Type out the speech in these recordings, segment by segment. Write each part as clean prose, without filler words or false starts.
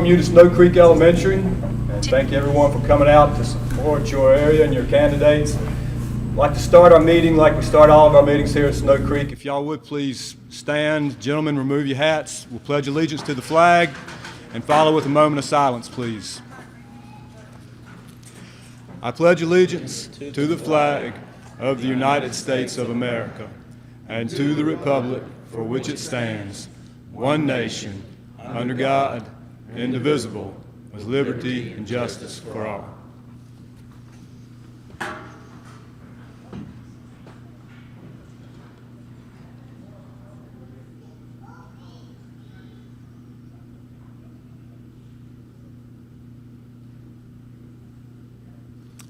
welcome you to Snow Creek Elementary, and thank everyone for coming out to support your area and your candidates. I'd like to start our meeting like we start all of our meetings here at Snow Creek. If y'all would please stand. Gentlemen, remove your hats. We'll pledge allegiance to the flag and follow with a moment of silence, please. I pledge allegiance to the flag of the United States of America and to the republic for which it stands, one nation, under God, indivisible, with liberty and justice for all.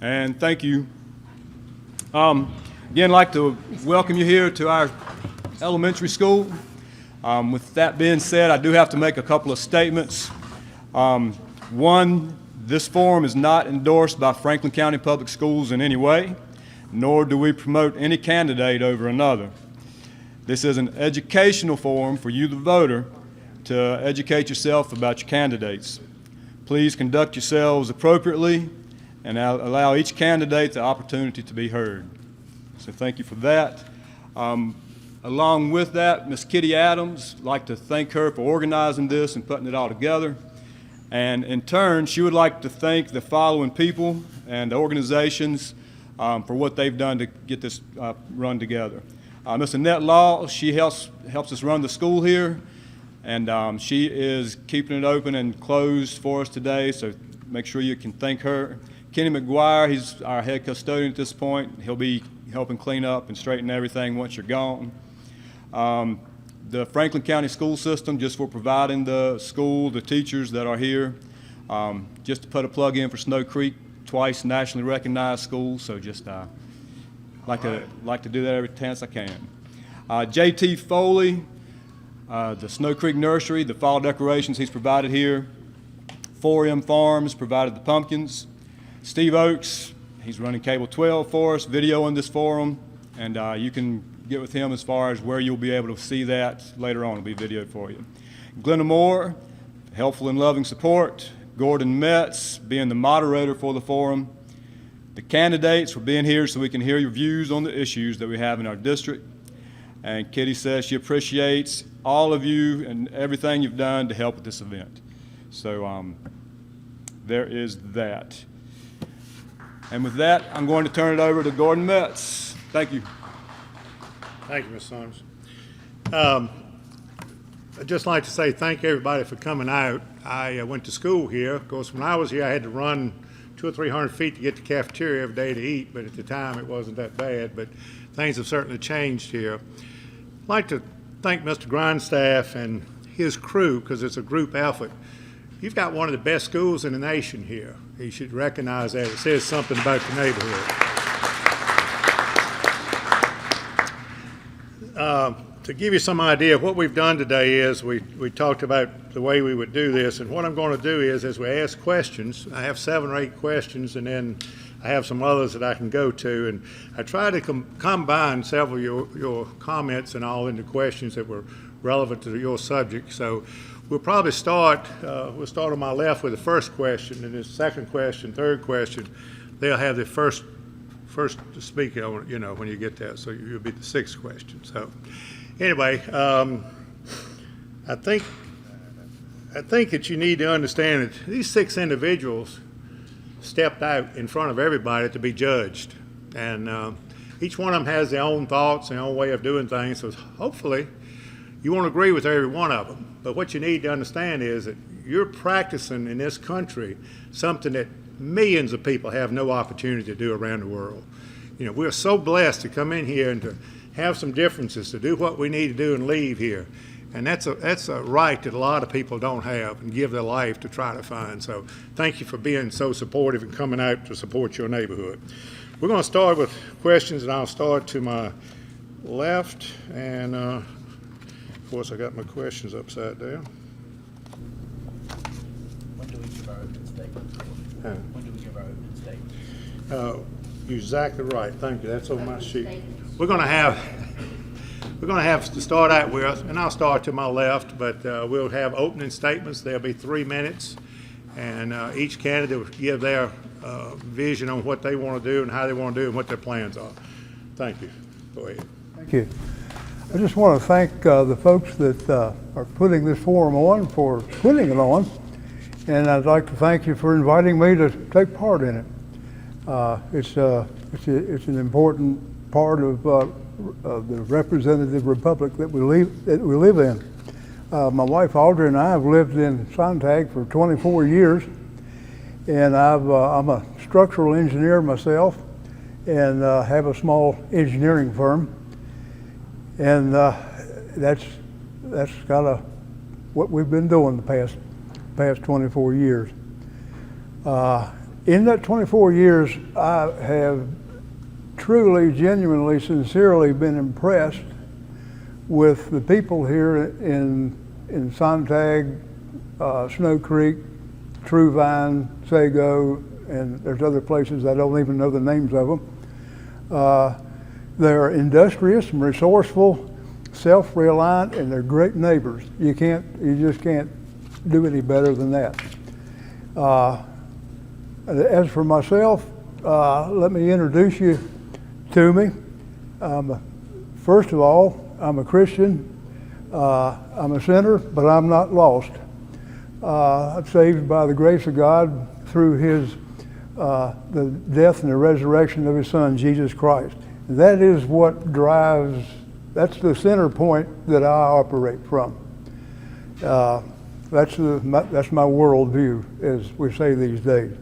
And thank you. Again, I'd like to welcome you here to our elementary school. With that being said, I do have to make a couple of statements. One, this forum is not endorsed by Franklin County Public Schools in any way, nor do we promote any candidate over another. This is an educational forum for you, the voter, to educate yourself about your candidates. Please conduct yourselves appropriately and allow each candidate the opportunity to be heard. So thank you for that. Along with that, Ms. Kitty Adams, I'd like to thank her for organizing this and putting it all together. And in turn, she would like to thank the following people and organizations for what they've done to get this run together. Ms. Annette Law, she helps us run the school here, and she is keeping it open and closed for us today, so make sure you can thank her. Kenny McGuire, he's our head custodian at this point. He'll be helping clean up and straighten everything once you're gone. The Franklin County school system, just for providing the school, the teachers that are here. Just to put a plug in for Snow Creek, twice nationally recognized schools, so just like to do that every chance I can. JT Foley, the Snow Creek Nursery, the fall decorations he's provided here. 4M Farms provided the pumpkins. Steve Oakes, he's running Cable 12 for us, video on this forum, and you can get with him as far as where you'll be able to see that later on. It'll be videoed for you. Glenna Moore, helpful and loving support. Gordon Metz, being the moderator for the forum. The candidates for being here so we can hear your views on the issues that we have in our district. And Kitty says she appreciates all of you and everything you've done to help with this event. So there is that. And with that, I'm going to turn it over to Gordon Metz. Thank you. Thank you, Ms. Saunders. I'd just like to say thank everybody for coming out. I went to school here. Of course, when I was here, I had to run 200 or 300 feet to get to the cafeteria every day to eat, but at the time it wasn't that bad, but things have certainly changed here. I'd like to thank Mr. Grindstaff and his crew, because it's a group effort. You've got one of the best schools in the nation here. You should recognize that. It says something about the neighborhood. To give you some idea of what we've done today is we talked about the way we would do this, and what I'm going to do is as we ask questions, I have 7 or 8 questions, and then I have some others that I can go to, and I try to combine several of your comments and all into questions that were relevant to your subject. So we'll probably start, we'll start on my left with the first question, and the second question, third question, they'll have the first to speak, you know, when you get that, so you'll be the 6th question. So anyway, I think that you need to understand that these 6 individuals stepped out in front of everybody to be judged, and each one of them has their own thoughts, their own way of doing things, so hopefully you won't agree with every one of them, but what you need to understand is that you're practicing in this country something that millions of people have no opportunity to do around the world. You know, we're so blessed to come in here and to have some differences, to do what we need to do and leave here. And that's a right that a lot of people don't have and give their life to try to find. So thank you for being so supportive and coming out to support your neighborhood. We're going to start with questions, and I'll start to my left. And of course, I got my questions upside down. When do we give our opening statement? When do we give our opening statement? You're exactly right. Thank you. That's on my sheet. We're going to have we're going to have to start out with, and I'll start to my left, but we'll have opening statements. There'll be 3 minutes, and each candidate will give their vision on what they want to do and how they want to do and what their plans are. Thank you. Go ahead. Thank you. I just want to thank the folks that are putting this forum on for putting it on, and I'd like to thank you for inviting me to take part in it. It's an important part of the representative republic that we live in. My wife Audrey and I have lived in Sontag for 24 years, and I'm a structural engineer myself, and have a small engineering firm, and that's kind of what we've been doing the past 24 years. In that 24 years, I have truly, genuinely, sincerely been impressed with the people here in Sontag, Snow Creek, True Vine, Sago, and there's other places I don't even know the names of them. They're industrious and resourceful, self-reliant, and they're great neighbors. You just can't do any better than that. As for myself, let me introduce you to me. First of all, I'm a Christian. I'm a sinner, but I'm not lost. I'm saved by the grace of God through the death and the resurrection of His Son, Jesus Christ. And that is what drives, that's the center point that I operate from. That's my worldview, as we say these days.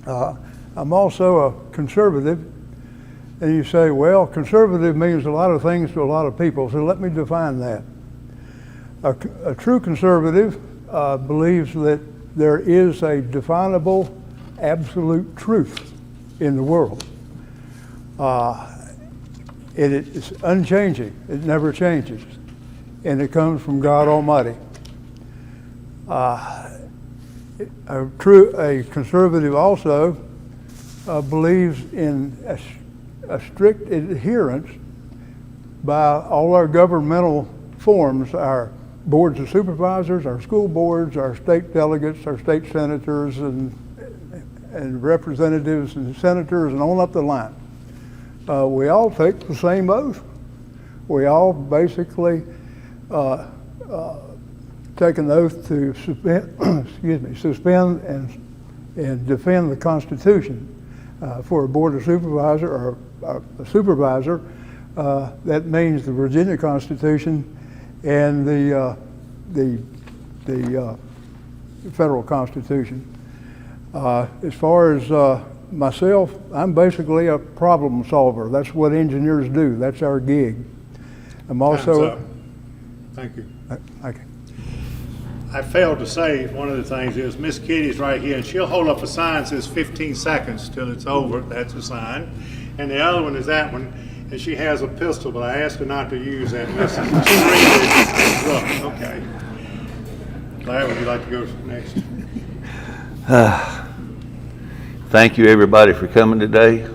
I'm also a conservative, and you say, well, conservative means a lot of things to a lot of people, so let me define that. A true conservative believes that there is a definable, absolute truth in the world. It's unchanging, it never changes, and it comes from God Almighty. A conservative also believes in a strict adherence by all our governmental forms, our boards of supervisors, our school boards, our state delegates, our state senators, and representatives and senators, and on up the line. We all take the same oath. We all basically take an oath to suspend and defend the Constitution. For a board of supervisor or a supervisor, that means the Virginia Constitution and the federal Constitution. As far as myself, I'm basically a problem solver. That's what engineers do. That's our gig. I'm also. Time's up. Thank you. Okay. I failed to say, one of the things is Miss Kitty's right here, and she'll hold up a sign that says 15 seconds till it's over. That's a sign. And the other one is that one, and she has a pistol, but I asked her not to use that. Look, okay. Larry, would you like to go next? Thank you, everybody, for coming today.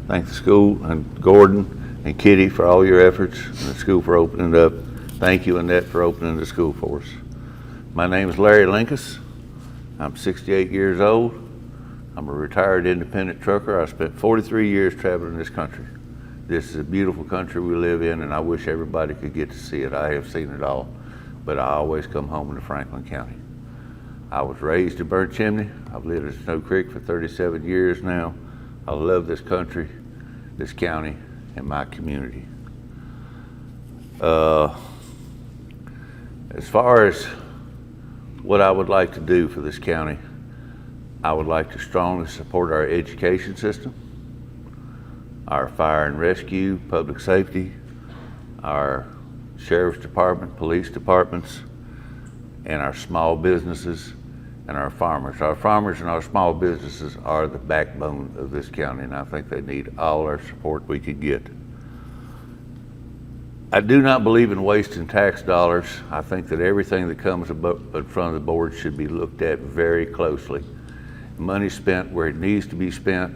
Thank the school and Gordon and Kitty for all your efforts, and the school for opening it up. Thank you, Annette, for opening the school for us. My name is Larry Linkus. I'm 68 years old. I'm a retired independent trucker. I spent 43 years traveling this country. This is a beautiful country we live in, and I wish everybody could get to see it. I have seen it all, but I always come home to Franklin County. I was raised in Burnt Chimney. I've lived in Snow Creek for 37 years now. I love this country, this county, and my community. As far as what I would like to do for this county, I would like to strongly support our education system, our fire and rescue, public safety, our sheriff's department, police departments, and our small businesses and our farmers. Our farmers and our small businesses are the backbone of this county, and I think they need all our support we could get. I do not believe in wasting tax dollars. I think that everything that comes in front of the board should be looked at very closely. Money spent where it needs to be spent,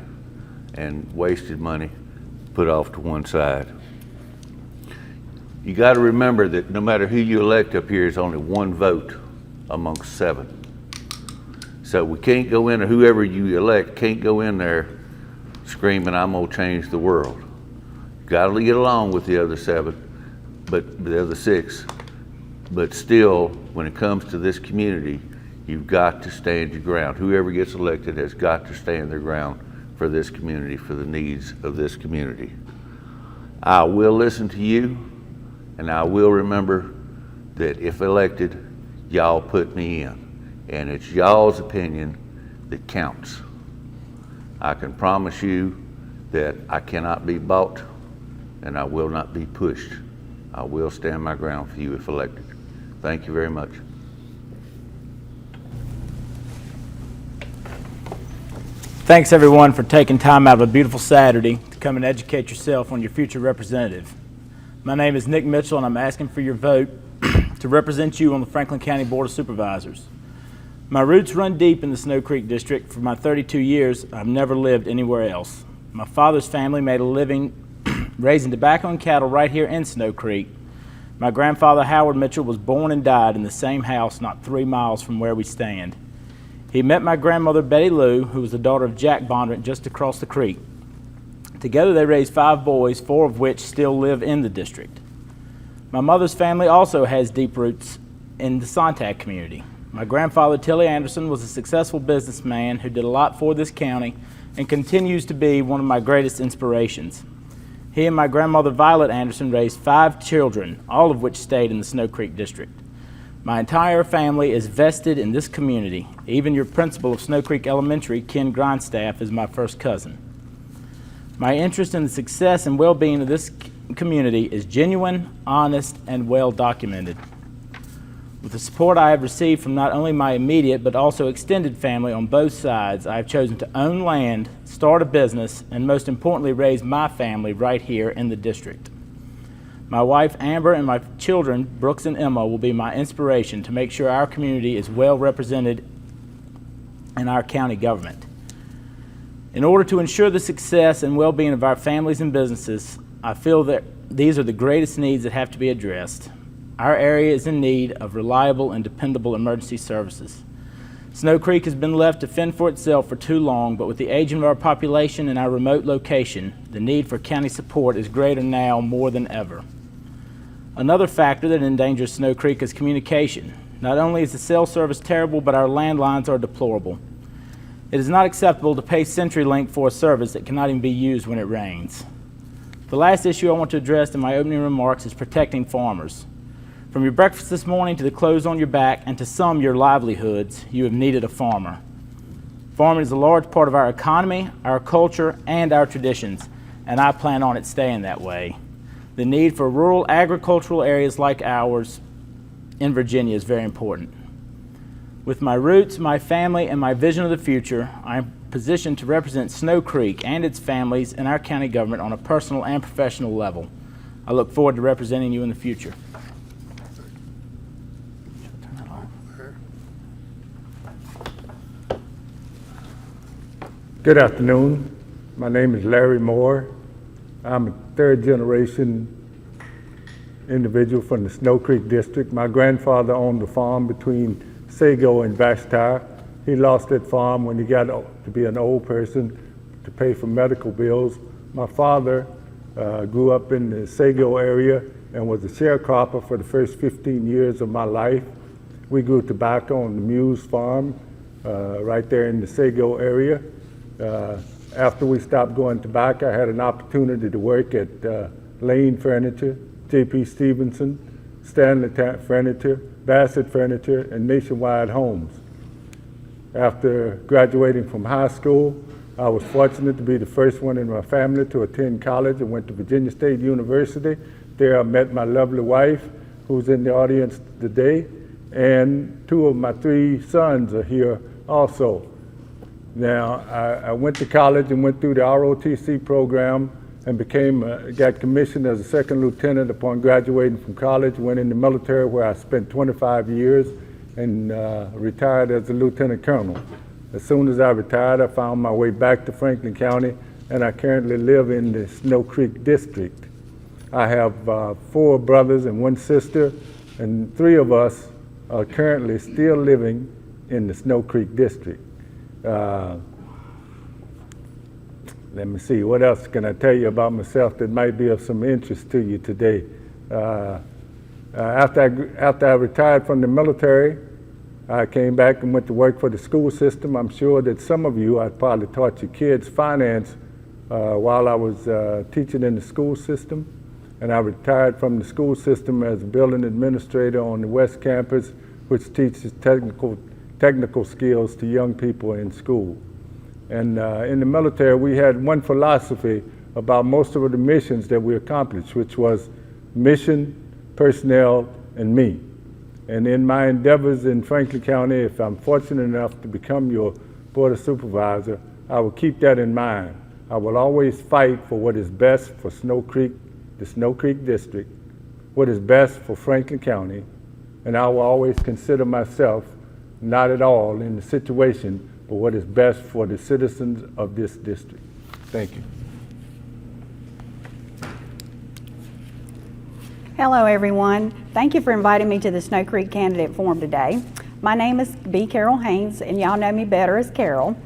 and wasted money put off to one side. You got to remember that no matter who you elect up here, is only one vote amongst 7. So we can't go in, or whoever you elect can't go in there screaming, I'm gonna change the world. Got to get along with the other 7, but the other 6. But still, when it comes to this community, you've got to stand your ground. Whoever gets elected has got to stand their ground for this community, for the needs of this community. I will listen to you, and I will remember that if elected, y'all put me in. And it's y'all's opinion that counts. I can promise you that I cannot be bought, and I will not be pushed. I will stand my ground for you if elected. Thank you very much. Thanks everyone for taking time out of a beautiful Saturday to come and educate yourself on your future representative. My name is Nick Mitchell, and I'm asking for your vote to represent you on the Franklin County Board of Supervisors. My roots run deep in the Snow Creek District. For my 32 years, I've never lived anywhere else. My father's family made a living raising tobacco and cattle right here in Snow Creek. My grandfather, Howard Mitchell, was born and died in the same house not 3 miles from where we stand. He met my grandmother, Betty Lou, who was the daughter of Jack Bondurant, just across the creek. Together they raised 5 boys, 4 of which still live in the district. My mother's family also has deep roots in the Sontag community. My grandfather, Tilly Anderson, was a successful businessman who did a lot for this county and continues to be one of my greatest inspirations. He and my grandmother, Violet Anderson, raised 5 children, all of which stayed in the Snow Creek District. My entire family is vested in this community. Even your principal of Snow Creek Elementary, Ken Grindstaff, is my first cousin. My interest in the success and well-being of this community is genuine, honest, and well documented. With the support I have received from not only my immediate but also extended family on both sides, I have chosen to own land, start a business, and most importantly, raise my family right here in the district. My wife, Amber, and my children, Brooks and Emma, will be my inspiration to make sure our community is well represented in our county government. In order to ensure the success and well-being of our families and businesses, I feel that these are the greatest needs that have to be addressed. Our area is in need of reliable and dependable emergency services. Snow Creek has been left to fend for itself for too long, but with the aging of our population and our remote location, the need for county support is greater now more than ever. Another factor that endangers Snow Creek is communication. Not only is the cell service terrible, but our landlines are deplorable. It is not acceptable to pay CenturyLink for a service that cannot even be used when it rains. The last issue I want to address in my opening remarks is protecting farmers. From your breakfast this morning to the clothes on your back and to some your livelihoods, you have needed a farmer. Farming is a large part of our economy, our culture, and our traditions, and I plan on it staying that way. The need for rural agricultural areas like ours in Virginia is very important. With my roots, my family, and my vision of the future, I am positioned to represent Snow Creek and its families in our county government on a personal and professional level. I look forward to representing you in the future. Good afternoon. My name is Larry Moore. I'm a third-generation individual from the Snow Creek District. My grandfather owned a farm between Sago and Vashtar. He lost that farm when he got to be an old person to pay for medical bills. My father grew up in the Sago area and was a sharecropper for the first 15 years of my life. We grew tobacco on the Muse farm right there in the Sago area. After we stopped growing tobacco, I had an opportunity to work at Lane Furniture, J.P. Stevenson, Stanley Furniture, Bassett Furniture, and Nationwide Homes. After graduating from high school, I was fortunate to be the first one in my family to attend college and went to Virginia State University. There I met my lovely wife, who's in the audience today, and 2 of my 3 sons are here also. Now, I went to college and went through the ROTC program and got commissioned as a second lieutenant upon graduating from college. Went in the military where I spent 25 years and retired as a lieutenant colonel. As soon as I retired, I found my way back to Franklin County, and I currently live in the Snow Creek District. I have 4 brothers and 1 sister, and 3 of us are currently still living in the Snow Creek District. Let me see, what else can I tell you about myself that might be of some interest to you today? After I retired from the military, I came back and went to work for the school system. I'm sure that some of you, I probably taught your kids finance while I was teaching in the school system. And I retired from the school system as a building administrator on the West Campus, which teaches technical skills to young people in school. And in the military, we had one philosophy about most of the missions that we accomplished, which was mission, personnel, and me. And in my endeavors in Franklin County, if I'm fortunate enough to become your Board of Supervisor, I will keep that in mind. I will always fight for what is best for Snow Creek, the Snow Creek District, what is best for Franklin County, and I will always consider myself not at all in the situation, but what is best for the citizens of this district. Thank you. Hello, everyone. Thank you for inviting me to the Snow Creek Candidate Forum today. My name is B. Carol Haynes, and y'all know me better as Carol.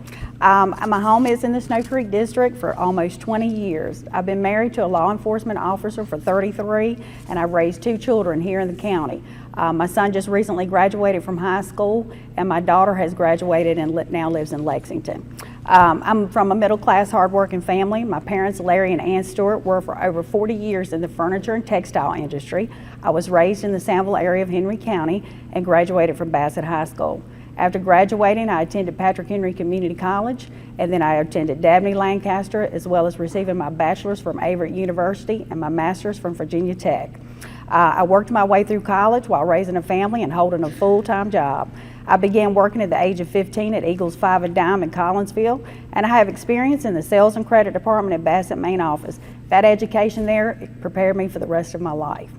My home is in the Snow Creek District for almost 20 years. I've been married to a law enforcement officer for 33, and I've raised 2 children here in the county. My son just recently graduated from high school, and my daughter has graduated and now lives in Lexington. I'm from a middle-class, hardworking family. My parents, Larry and Ann Stewart, were for over 40 years in the furniture and textile industry. I was raised in the Samville area of Henry County and graduated from Bassett High School. After graduating, I attended Patrick Henry Community College, and then I attended Dabney Lancaster, as well as receiving my bachelor's from Averett University and my master's from Virginia Tech. I worked my way through college while raising a family and holding a full-time job. I began working at the age of 15 at Eagles 5 and Dime in Collinsville, and I have experience in the sales and credit department at Bassett main office. That education there prepared me for the rest of my life.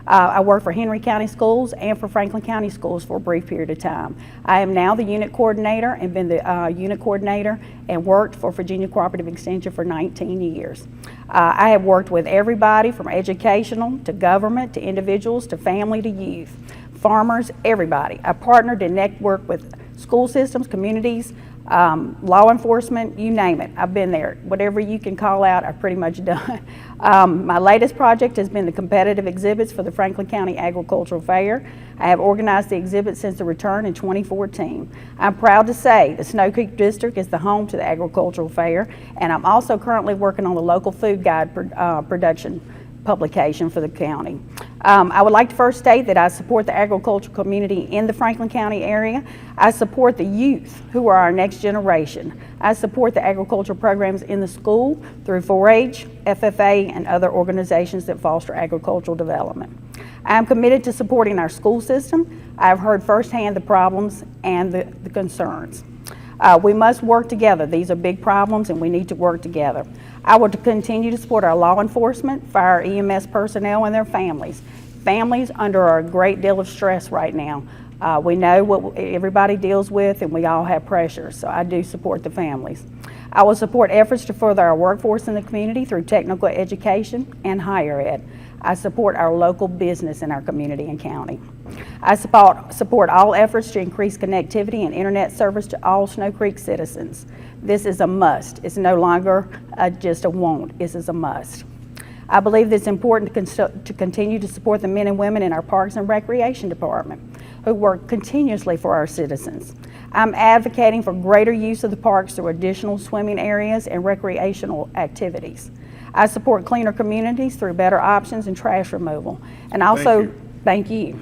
I worked for Henry County Schools and for Franklin County Schools for a brief period of time. I am now the unit coordinator and been the unit coordinator and worked for Virginia Cooperative Extension for 19 years. I have worked with everybody from educational to government to individuals to family to youth, farmers, everybody. I partnered and networked with school systems, communities, law enforcement, you name it. I've been there. Whatever you can call out, I've pretty much done. My latest project has been the competitive exhibits for the Franklin County Agricultural Fair. I have organized the exhibit since the return in 2014. I'm proud to say the Snow Creek District is the home to the Agricultural Fair, and I'm also currently working on the local food guide production publication for the county. I would like to first state that I support the agricultural community in the Franklin County area. I support the youth who are our next generation. I support the agricultural programs in the school through 4-H, FFA, and other organizations that foster agricultural development. I am committed to supporting our school system. I have heard firsthand the problems and the concerns. We must work together. These are big problems and we need to work together. I will continue to support our law enforcement, fire, EMS personnel and their families. Families under a great deal of stress right now. We know what everybody deals with and we all have pressure, so I do support the families. I will support efforts to further our workforce in the community through technical education and higher ed. I support our local business in our community and county. I support all efforts to increase connectivity and internet service to all Snow Creek citizens. This is a must. It's no longer just a want. This is a must. I believe it's important to continue to support the men and women in our Parks and Recreation Department who work continuously for our citizens. I'm advocating for greater use of the parks through additional swimming areas and recreational activities. I support cleaner communities through better options and trash removal. And also, thank you.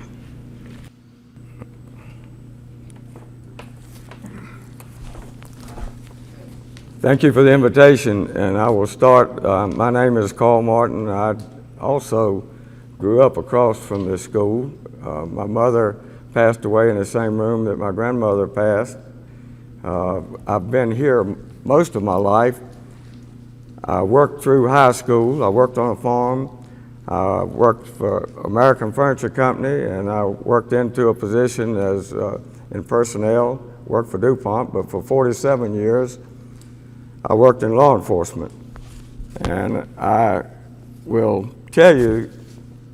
Thank you for the invitation, and I will start. My name is Carl Martin. I also grew up across from this school. My mother passed away in the same room that my grandmother passed. I've been here most of my life. I worked through high school. I worked on a farm. I worked for American Furniture Company, and I worked into a position as in personnel, worked for DuPont, but for 47 years, I worked in law enforcement. And I will tell you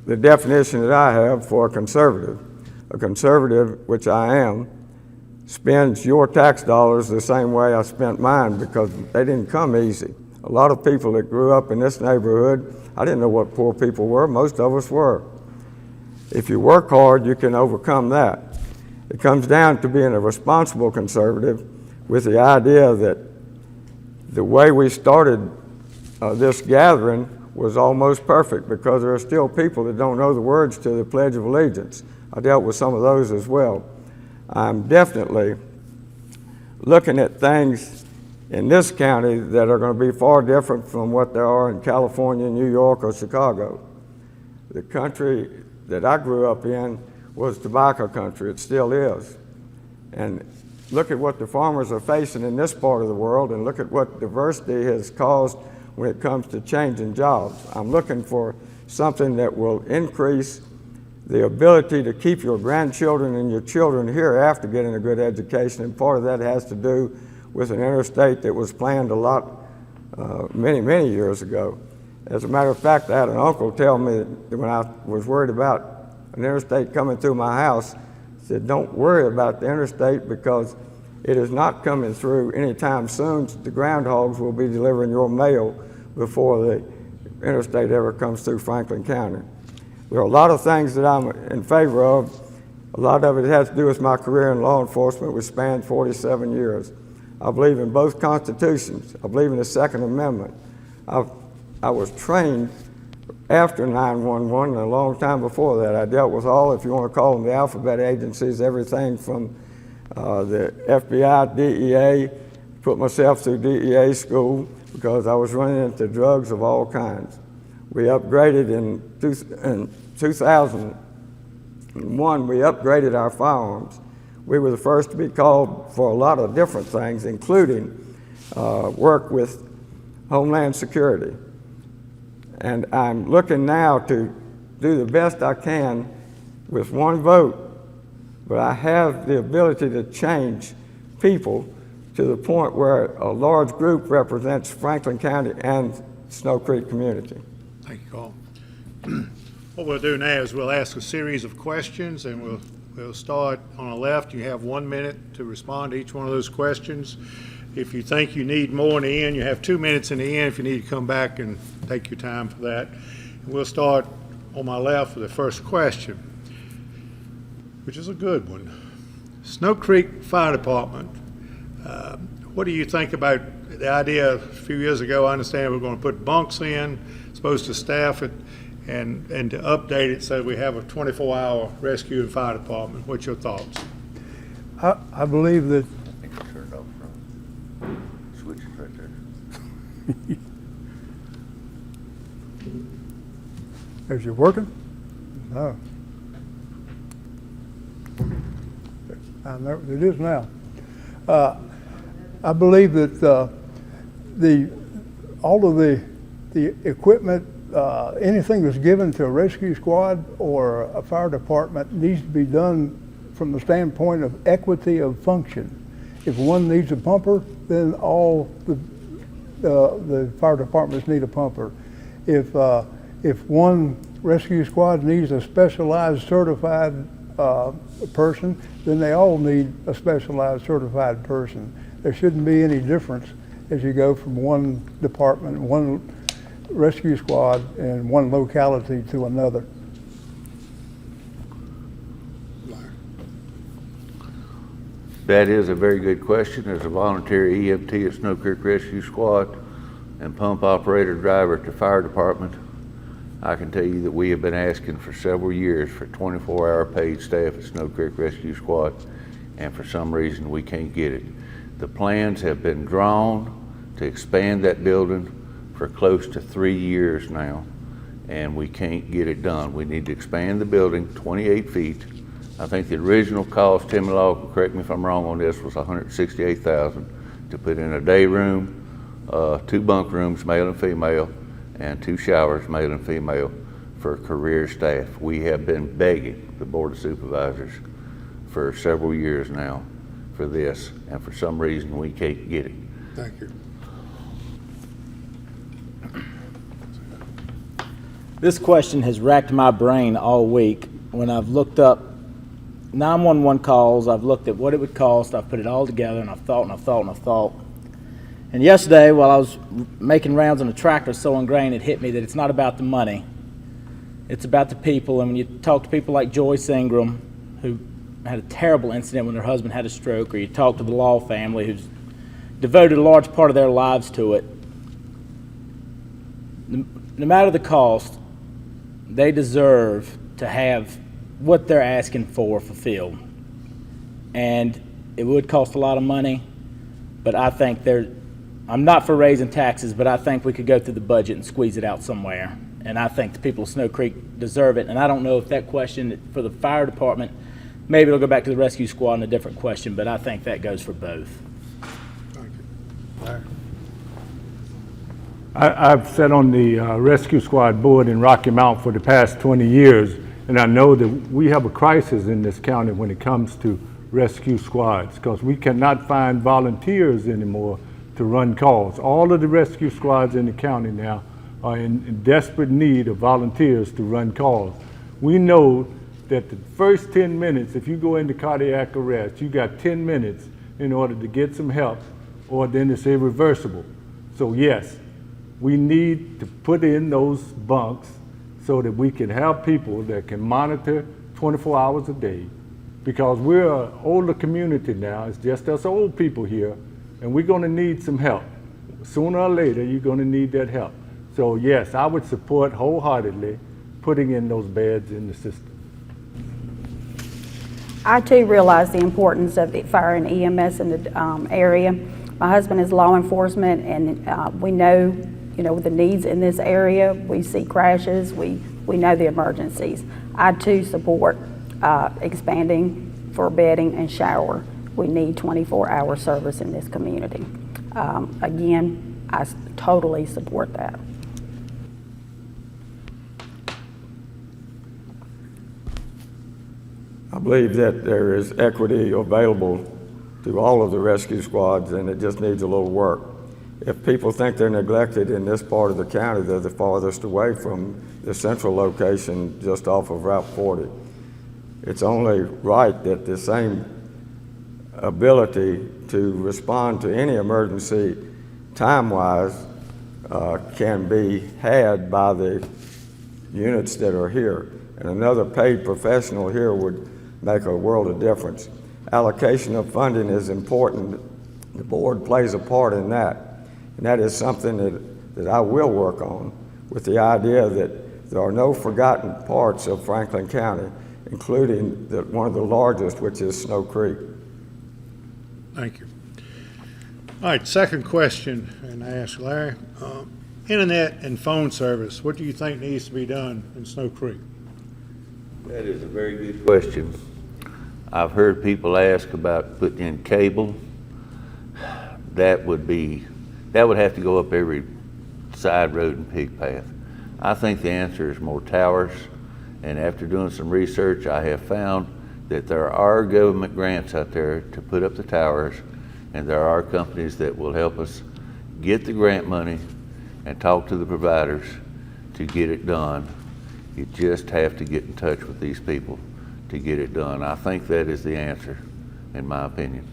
the definition that I have for a conservative. A conservative, which I am, spends your tax dollars the same way I spent mine because they didn't come easy. A lot of people that grew up in this neighborhood, I didn't know what poor people were. Most of us were. If you work hard, you can overcome that. It comes down to being a responsible conservative with the idea that the way we started this gathering was almost perfect because there are still people that don't know the words to the Pledge of Allegiance. I dealt with some of those as well. I'm definitely looking at things in this county that are going to be far different from what there are in California, New York, or Chicago. The country that I grew up in was tobacco country. It still is. And look at what the farmers are facing in this part of the world, and look at what diversity has caused when it comes to changing jobs. I'm looking for something that will increase the ability to keep your grandchildren and your children here after getting a good education, and part of that has to do with an interstate that was planned a lot, many years ago. As a matter of fact, I had an uncle tell me that when I was worried about an interstate coming through my house, he said, don't worry about the interstate because it is not coming through anytime soon. The groundhogs will be delivering your mail before the interstate ever comes through Franklin County. There are a lot of things that I'm in favor of. A lot of it has to do with my career in law enforcement, which spanned 47 years. I believe in both constitutions. I believe in the Second Amendment. I was trained after 911 and a long time before that. I dealt with all, if you want to call them the alphabet agencies, everything from the FBI, DEA, put myself through DEA school because I was running into drugs of all kinds. We upgraded in 2001, we upgraded our firearms. We were the first to be called for a lot of different things, including work with Homeland Security. And I'm looking now to do the best I can with one vote, but I have the ability to change people to the point where a large group represents Franklin County and Snow Creek community. Thank you, Carl. What we'll do now is we'll ask a series of questions, and we'll start on the left. You have 1 minute to respond to each one of those questions. If you think you need more in the end, you have 2 minutes in the end if you need to come back and take your time for that. And we'll start on my left with the first question, which is a good one. Snow Creek Fire Department, what do you think about the idea a few years ago? I understand we're going to put bunks in, supposed to staff it, and to update it so we have a 24-hour rescue and fire department. What's your thoughts? I believe that Turn it off from switch it right there. Is it working? No. I know it is now. I believe that all of the equipment, anything that's given to a rescue squad or a fire department needs to be done from the standpoint of equity of function. If one needs a pumper, then all the fire departments need a pumper. If one rescue squad needs a specialized certified person, then they all need a specialized certified person. There shouldn't be any difference as you go from one department, one rescue squad, and one locality to another. That is a very good question. As a volunteer EMT at Snow Creek Rescue Squad and pump operator driver at the fire department, I can tell you that we have been asking for several years for 24-hour paid staff at Snow Creek Rescue Squad, and for some reason we can't get it. The plans have been drawn to expand that building for close to 3 years now, and we can't get it done. We need to expand the building 28 feet. I think the original cost, Timmy Law, correct me if I'm wrong on this, was $168,000 to put in a day room, 2 bunk rooms, male and female, and 2 showers, male and female, for career staff. We have been begging the Board of Supervisors for several years now for this, and for some reason we can't get it. Thank you. This question has racked my brain all week when I've looked up 911 calls, I've looked at what it would cost, I've put it all together, and I've thought and I've thought and I've thought. And yesterday, while I was making rounds on a tractor sowing grain, it hit me that it's not about the money. It's about the people. And when you talk to people like Joyce Ingram, who had a terrible incident when her husband had a stroke, or you talk to the Law family, who's devoted a large part of their lives to it, no matter the cost, they deserve to have what they're asking for fulfilled. And it would cost a lot of money, but I think I'm not for raising taxes, but I think we could go through the budget and squeeze it out somewhere. And I think the people of Snow Creek deserve it. And I don't know if that question for the fire department, maybe it'll go back to the rescue squad in a different question, but I think that goes for both. Thank you. Larry? I've sat on the rescue squad board in Rocky Mount for the past 20 years, and I know that we have a crisis in this county when it comes to rescue squads, because we cannot find volunteers anymore to run calls. All of the rescue squads in the county now are in desperate need of volunteers to run calls. We know that the first 10 minutes, if you go into cardiac arrest, you got 10 minutes in order to get some help, or then it's irreversible. So yes, we need to put in those bunks so that we can have people that can monitor 24 hours a day, because we're an older community now. It's just us old people here, and we're going to need some help. Sooner or later, you're going to need that help. So yes, I would support wholeheartedly putting in those beds in the system. I too realize the importance of the fire and EMS in the area. My husband is law enforcement, and we know, the needs in this area. We see crashes. We know the emergencies. I too support expanding for bedding and shower. We need 24-hour service in this community. Again, I totally support that. I believe that there is equity available to all of the rescue squads, and it just needs a little work. If people think they're neglected in this part of the county, they're the farthest away from the central location just off of Route 40. It's only right that the same ability to respond to any emergency time-wise can be had by the units that are here. And another paid professional here would make a world of difference. Allocation of funding is important. The board plays a part in that. And that is something that I will work on, with the idea that there are no forgotten parts of Franklin County, including one of the largest, which is Snow Creek. Thank you. All right, second question, and I ask Larry. Internet and phone service, what do you think needs to be done in Snow Creek? That is a very good question. I've heard people ask about putting in cable. That would have to go up every side road and pig path. I think the answer is more towers, and after doing some research, I have found that there are government grants out there to put up the towers, and there are companies that will help us get the grant money and talk to the providers to get it done. You just have to get in touch with these people to get it done. I think that is the answer, in my opinion.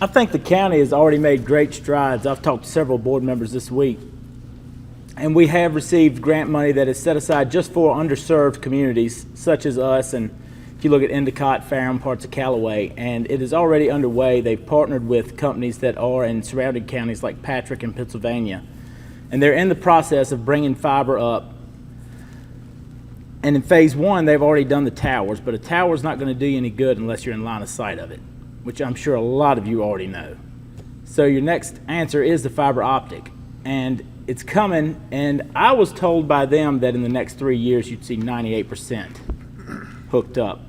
I think the county has already made great strides. I've talked to several board members this week, and we have received grant money that is set aside just for underserved communities such as us, and if you look at Endicott, Ferrum, parts of Callaway, and it is already underway. They've partnered with companies that are in surrounding counties like Patrick and Pennsylvania, and they're in the process of bringing fiber up. And in phase one, they've already done the towers, but a tower's not going to do you any good unless you're in line of sight of it, which I'm sure a lot of you already know. So your next answer is the fiber optic, and it's coming, and I was told by them that in the next 3 years you'd see 98% hooked up.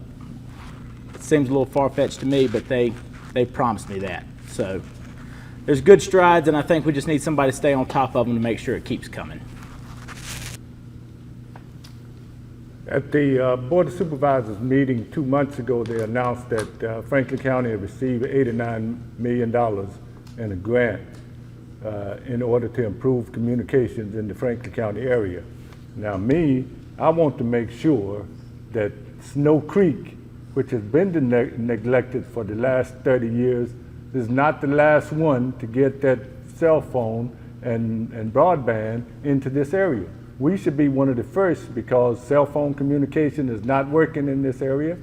It seems a little far-fetched to me, but they promised me that. So there's good strides, and I think we just need somebody to stay on top of them to make sure it keeps coming. At the Board of Supervisors meeting 2 months ago, they announced that Franklin County had received $89 million in a grant in order to improve communications in the Franklin County area. Now I want to make sure that Snow Creek, which has been neglected for the last 30 years, is not the last one to get that cell phone and broadband into this area. We should be one of the first because cell phone communication is not working in this area.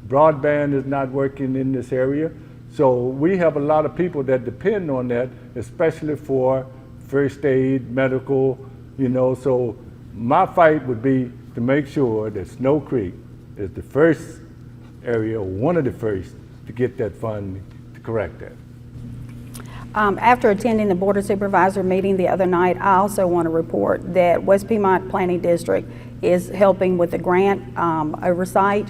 Broadband is not working in this area. So we have a lot of people that depend on that, especially for first aid, medical, so my fight would be to make sure that Snow Creek is the first area, one of the first, to get that fund to correct that. After attending the Board of Supervisor meeting the other night, I also want to report that West Piedmont Planning District is helping with the grant oversight,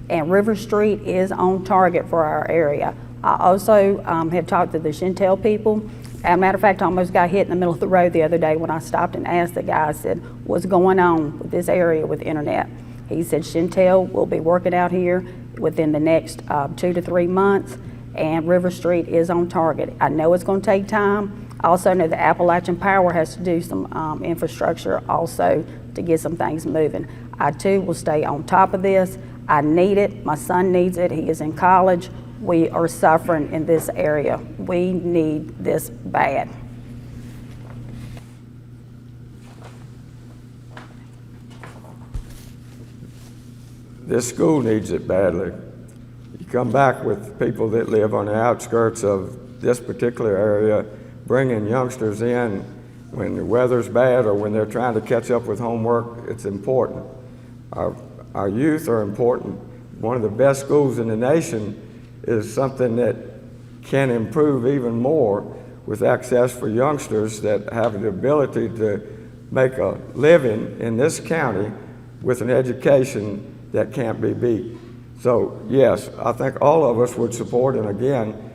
and River Street is on target for our area. I also have talked to the Chantel people. As a matter of fact, I almost got hit in the middle of the road the other day when I stopped and asked the guy, I said, what's going on with this area with internet? He said, Chantel will be working out here within the next 2 to 3 months, and River Street is on target. I know it's going to take time. I also know the Appalachian Power has to do some infrastructure also to get some things moving. I too will stay on top of this. I need it. My son needs it. He is in college. We are suffering in this area. We need this bad. This school needs it badly. You come back with people that live on the outskirts of this particular area, bringing youngsters in when the weather's bad or when they're trying to catch up with homework. It's important. Our youth are important. One of the best schools in the nation is something that can improve even more with access for youngsters that have the ability to make a living in this county with an education that can't be beat. So yes, I think all of us would support, and again,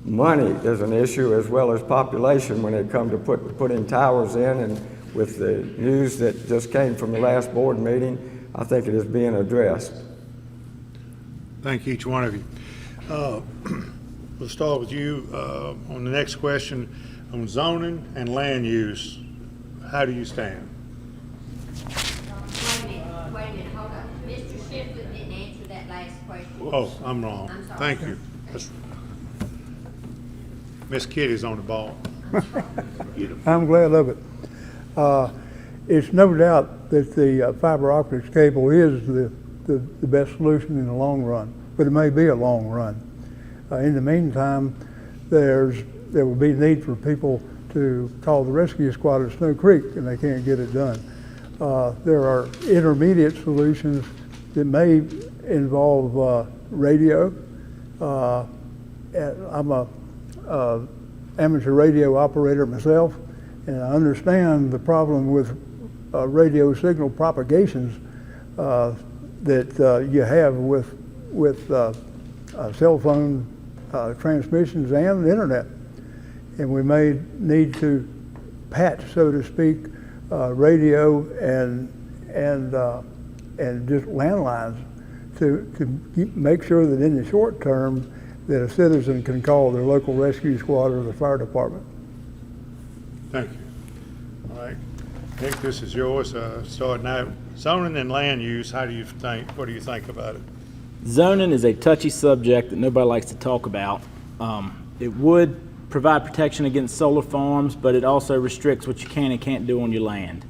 money is an issue as well as population when it comes to putting towers in, and with the news that just came from the last board meeting, I think it is being addressed. Thank each one of you. We'll start with you on the next question on zoning and land use. How do you stand? Wait a minute, hold on. Mr. Shiflett didn't answer that last question. Oh, I'm wrong. I'm sorry. Thank you. Miss Kitty's on the ball. I'm glad of it. It's no doubt that the fiber optics cable is the best solution in the long run, but it may be a long run. In the meantime, there will be need for people to call the rescue squad at Snow Creek, and they can't get it done. There are intermediate solutions that may involve radio. I'm a amateur radio operator myself, and I understand the problem with radio signal propagations that you have with cell phone transmissions and the internet. And we may need to patch, so to speak, radio and just landlines to make sure that in the short term that a citizen can call their local rescue squad or the fire department. Thank you. All right. Nick, this is yours. Starting out, zoning and land use, what do you think about it? Zoning is a touchy subject that nobody likes to talk about. It would provide protection against solar farms, but it also restricts what you can and can't do on your land.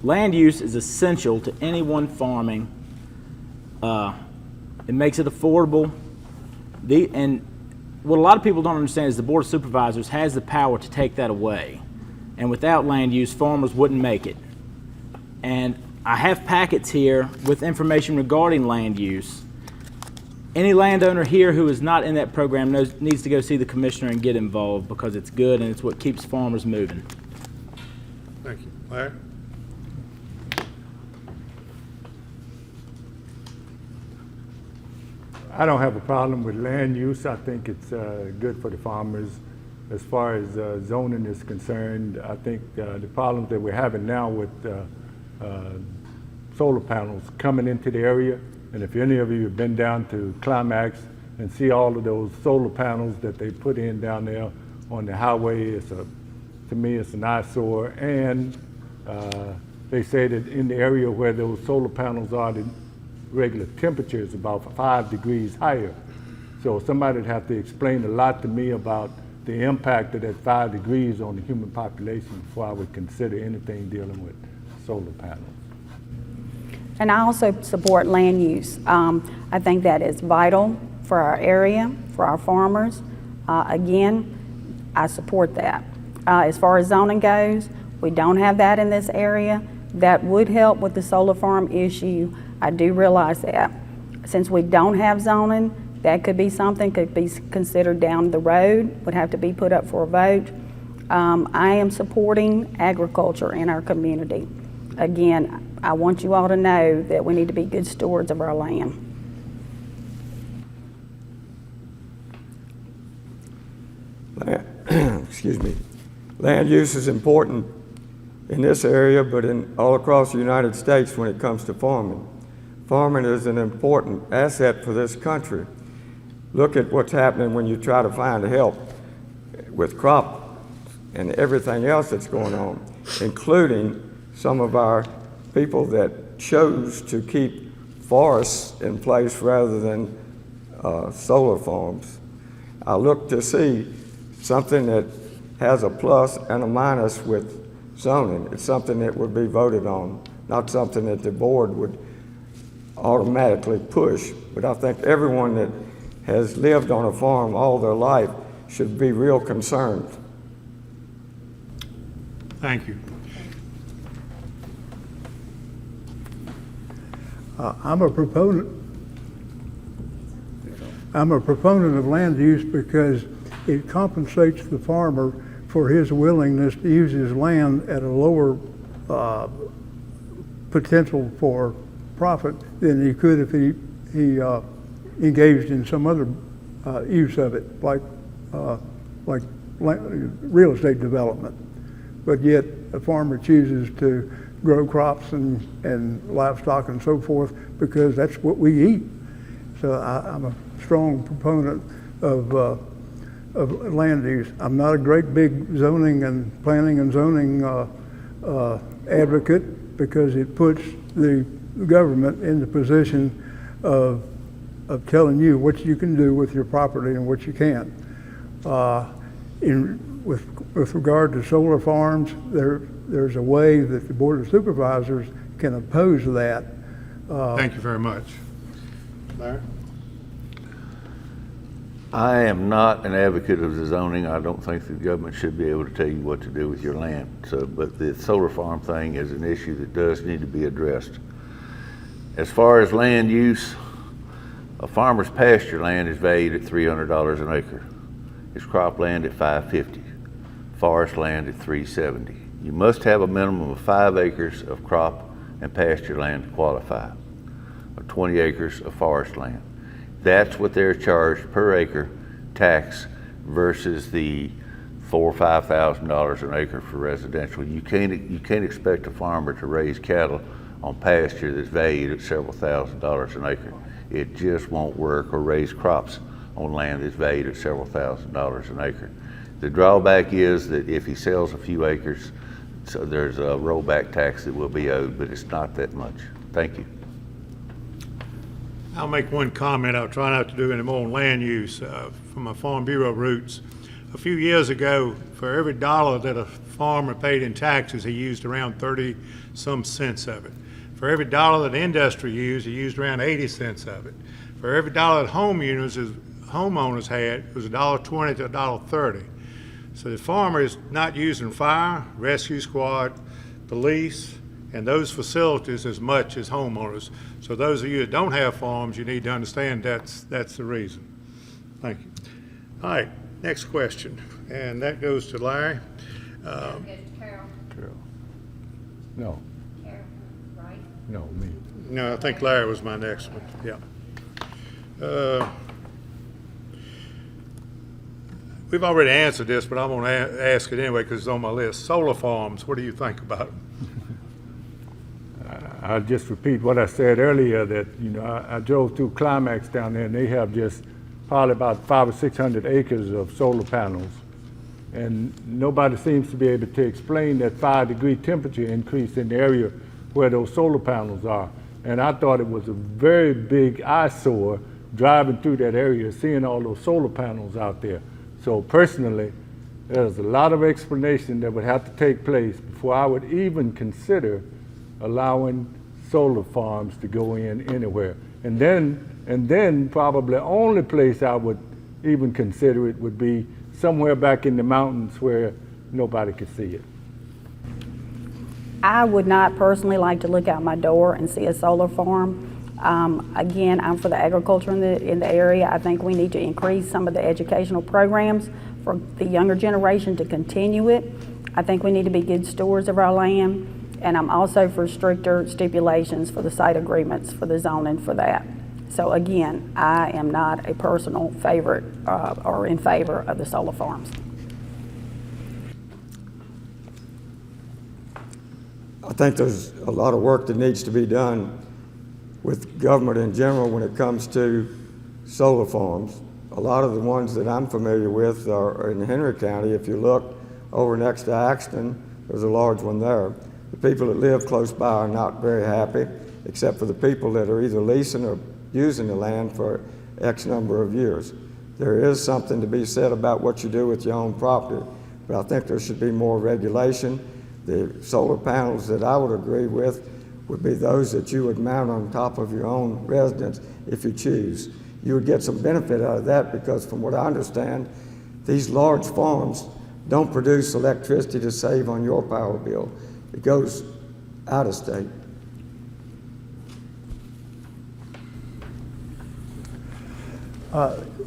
Land use is essential to anyone farming. It makes it affordable. And what a lot of people don't understand is the Board of Supervisors has the power to take that away. And without land use, farmers wouldn't make it. And I have packets here with information regarding land use. Any landowner here who is not in that program needs to go see the commissioner and get involved because it's good and it's what keeps farmers moving. Thank you. Larry? I don't have a problem with land use. I think it's good for the farmers. As far as zoning is concerned, I think the problems that we're having now with solar panels coming into the area, and if any of you have been down to Climax and see all of those solar panels that they put in down there on the highway. To me, it's an eyesore. And they say that in the area where those solar panels are, the regular temperature is about 5 degrees higher. So somebody would have to explain a lot to me about the impact of that 5 degrees on the human population before I would consider anything dealing with solar panels. And I also support land use. I think that is vital for our area, for our farmers. Again, I support that. As far as zoning goes, we don't have that in this area. That would help with the solar farm issue. I do realize that. Since we don't have zoning, that could be something, could be considered down the road, would have to be put up for a vote. I am supporting agriculture in our community. Again, I want you all to know that we need to be good stewards of our land. Excuse me. Land use is important in this area, but all across the United States when it comes to farming. Farming is an important asset for this country. Look at what's happening when you try to find help with crop and everything else that's going on, including some of our people that chose to keep forests in place rather than solar farms. I look to see something that has a plus and a minus with zoning. It's something that would be voted on, not something that the board would automatically push. But I think everyone that has lived on a farm all their life should be real concerned. Thank you. I'm a proponent of land use because it compensates the farmer for his willingness to use his land at a lower potential for profit than he could if he engaged in some other use of it, like real estate development. But yet a farmer chooses to grow crops and livestock and so forth because that's what we eat. So I'm a strong proponent of land use. I'm not a great big zoning and planning and zoning advocate because it puts the government in the position of telling you what you can do with your property and what you can't. With regard to solar farms, there's a way that the Board of Supervisors can oppose that. Thank you very much. Larry? I am not an advocate of the zoning. I don't think the government should be able to tell you what to do with your land. But the solar farm thing is an issue that does need to be addressed. As far as land use, a farmer's pasture land is valued at $300 an acre. His cropland at $550. Forest land at $370. You must have a minimum of 5 acres of crop and pasture land to qualify, or 20 acres of forest land. That's what they're charged per acre tax versus the $4,000 or $5,000 an acre for residential. You can't expect a farmer to raise cattle on pasture that's valued at several $1,000s an acre. It just won't work, or raise crops on land that's valued at several $1,000s an acre. The drawback is that if he sells a few acres, so there's a rollback tax that will be owed, but it's not that much. Thank you. I'll make one comment. I'll try not to do any more on land use from my Farm Bureau roots. A few years ago, for every dollar that a farmer paid in taxes, he used around 30-some cents of it. For every dollar that industry used, he used around 80 cents of it. For every dollar that homeowners had, it was $1.20 to $1.30. So the farmer is not using fire, rescue squad, police, and those facilities as much as homeowners. So those of you that don't have farms, you need to understand that's the reason. Thank you. All right, next question, and that goes to Larry. Goes to Carol. No, Carol, right? no, me. No, I think Larry was my next one, yeah. We've already answered this, but I'm going to ask it anyway because it's on my list. Solar farms, what do you think about them? I'll just repeat what I said earlier, that, I drove through Climax down there, and they have just probably about 500 or 600 acres of solar panels. And nobody seems to be able to explain that 5-degree temperature increase in the area where those solar panels are. And I thought it was a very big eyesore driving through that area, seeing all those solar panels out there. So personally, there's a lot of explanation that would have to take place before I would even consider allowing solar farms to go in anywhere. And then probably the only place I would even consider it would be somewhere back in the mountains where nobody could see it. I would not personally like to look out my door and see a solar farm. Again, I'm for the agriculture in the area. I think we need to increase some of the educational programs for the younger generation to continue it. I think we need to be good stewards of our land, and I'm also for stricter stipulations for the site agreements for the zoning for that. So again, I am not a personal favorite or in favor of the solar farms. I think there's a lot of work that needs to be done with government in general when it comes to solar farms. A lot of the ones that I'm familiar with are in Henry County. If you look over next to Axton, there's a large one there. The people that live close by are not very happy, except for the people that are either leasing or using the land for X number of years. There is something to be said about what you do with your own property, but I think there should be more regulation. The solar panels that I would agree with would be those that you would mount on top of your own residence if you choose. You would get some benefit out of that because from what I understand, these large farms don't produce electricity to save on your power bill. It goes out of state.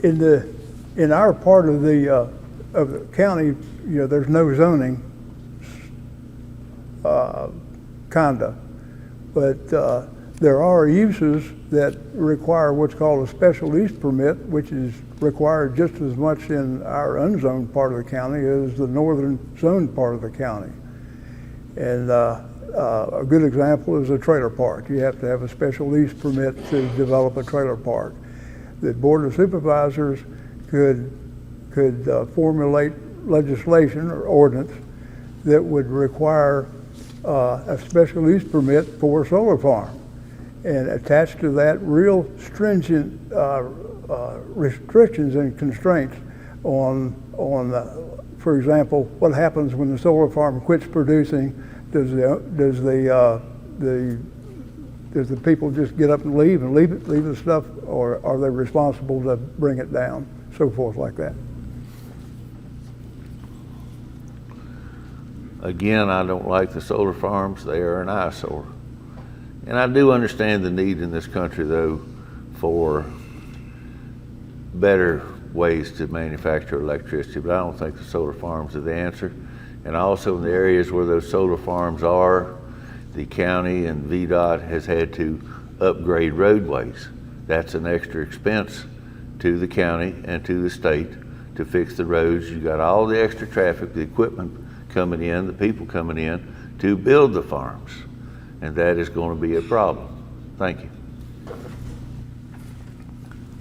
In our part of the county, there's no zoning, kinda, but there are uses that require what's called a special use permit, which is required just as much in our unzoned part of the county as the northern zoned part of the county. And a good example is a trailer park. You have to have a special use permit to develop a trailer park. The Board of Supervisors could formulate legislation or ordinance that would require a special use permit for a solar farm, and attached to that real stringent restrictions and constraints on for example, what happens when the solar farm quits producing? Does the people just get up and leave the stuff, or are they responsible to bring it down? So forth like that. Again, I don't like the solar farms. They are an eyesore. And I do understand the need in this country, though, for better ways to manufacture electricity, but I don't think the solar farms are the answer. And also in the areas where those solar farms are, the county and VDOT has had to upgrade roadways. That's an extra expense to the county and to the state to fix the roads. You got all the extra traffic, the equipment coming in, the people coming in to build the farms. And that is going to be a problem. Thank you.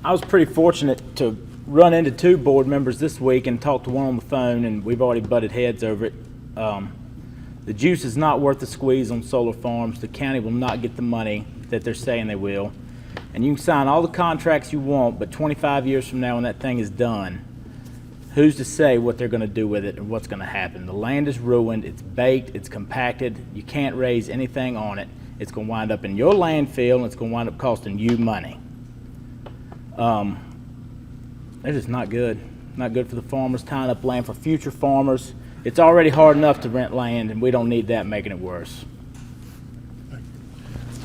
I was pretty fortunate to run into 2 board members this week and talk to one on the phone, and we've already butted heads over it. The juice is not worth the squeeze on solar farms. The county will not get the money that they're saying they will. And you can sign all the contracts you want, but 25 years from now when that thing is done, who's to say what they're going to do with it and what's going to happen? The land is ruined, it's baked, it's compacted, you can't raise anything on it. It's going to wind up in your landfill, and it's going to wind up costing you money. It's just not good. Not good for the farmers, tying up land for future farmers. It's already hard enough to rent land, and we don't need that making it worse.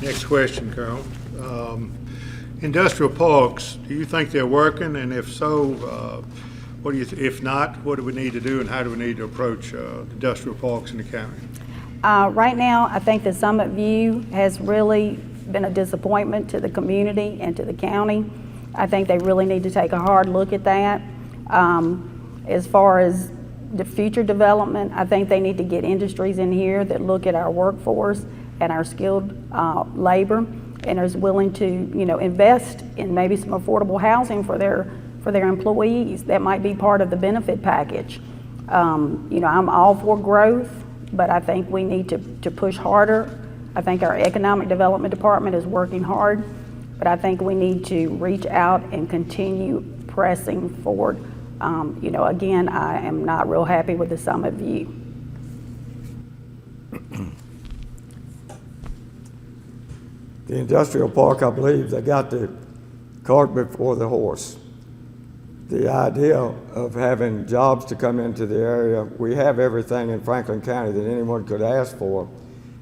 Next question, Carol. Industrial parks, do you think they're working? And if so, what do you? If not, what do we need to do, and how do we need to approach industrial parks in the county? Right now, I think the Summit View has really been a disappointment to the community and to the county. I think they really need to take a hard look at that. As far as the future development, I think they need to get industries in here that look at our workforce and our skilled labor and is willing to, invest in maybe some affordable housing for their employees. That might be part of the benefit package. You know, I'm all for growth, but I think we need to push harder. I think our economic development department is working hard, but I think we need to reach out and continue pressing forward. You know, again, I am not real happy with the Summit View. The industrial park, I believe, they got the cart before the horse. The idea of having jobs to come into the area, we have everything in Franklin County that anyone could ask for,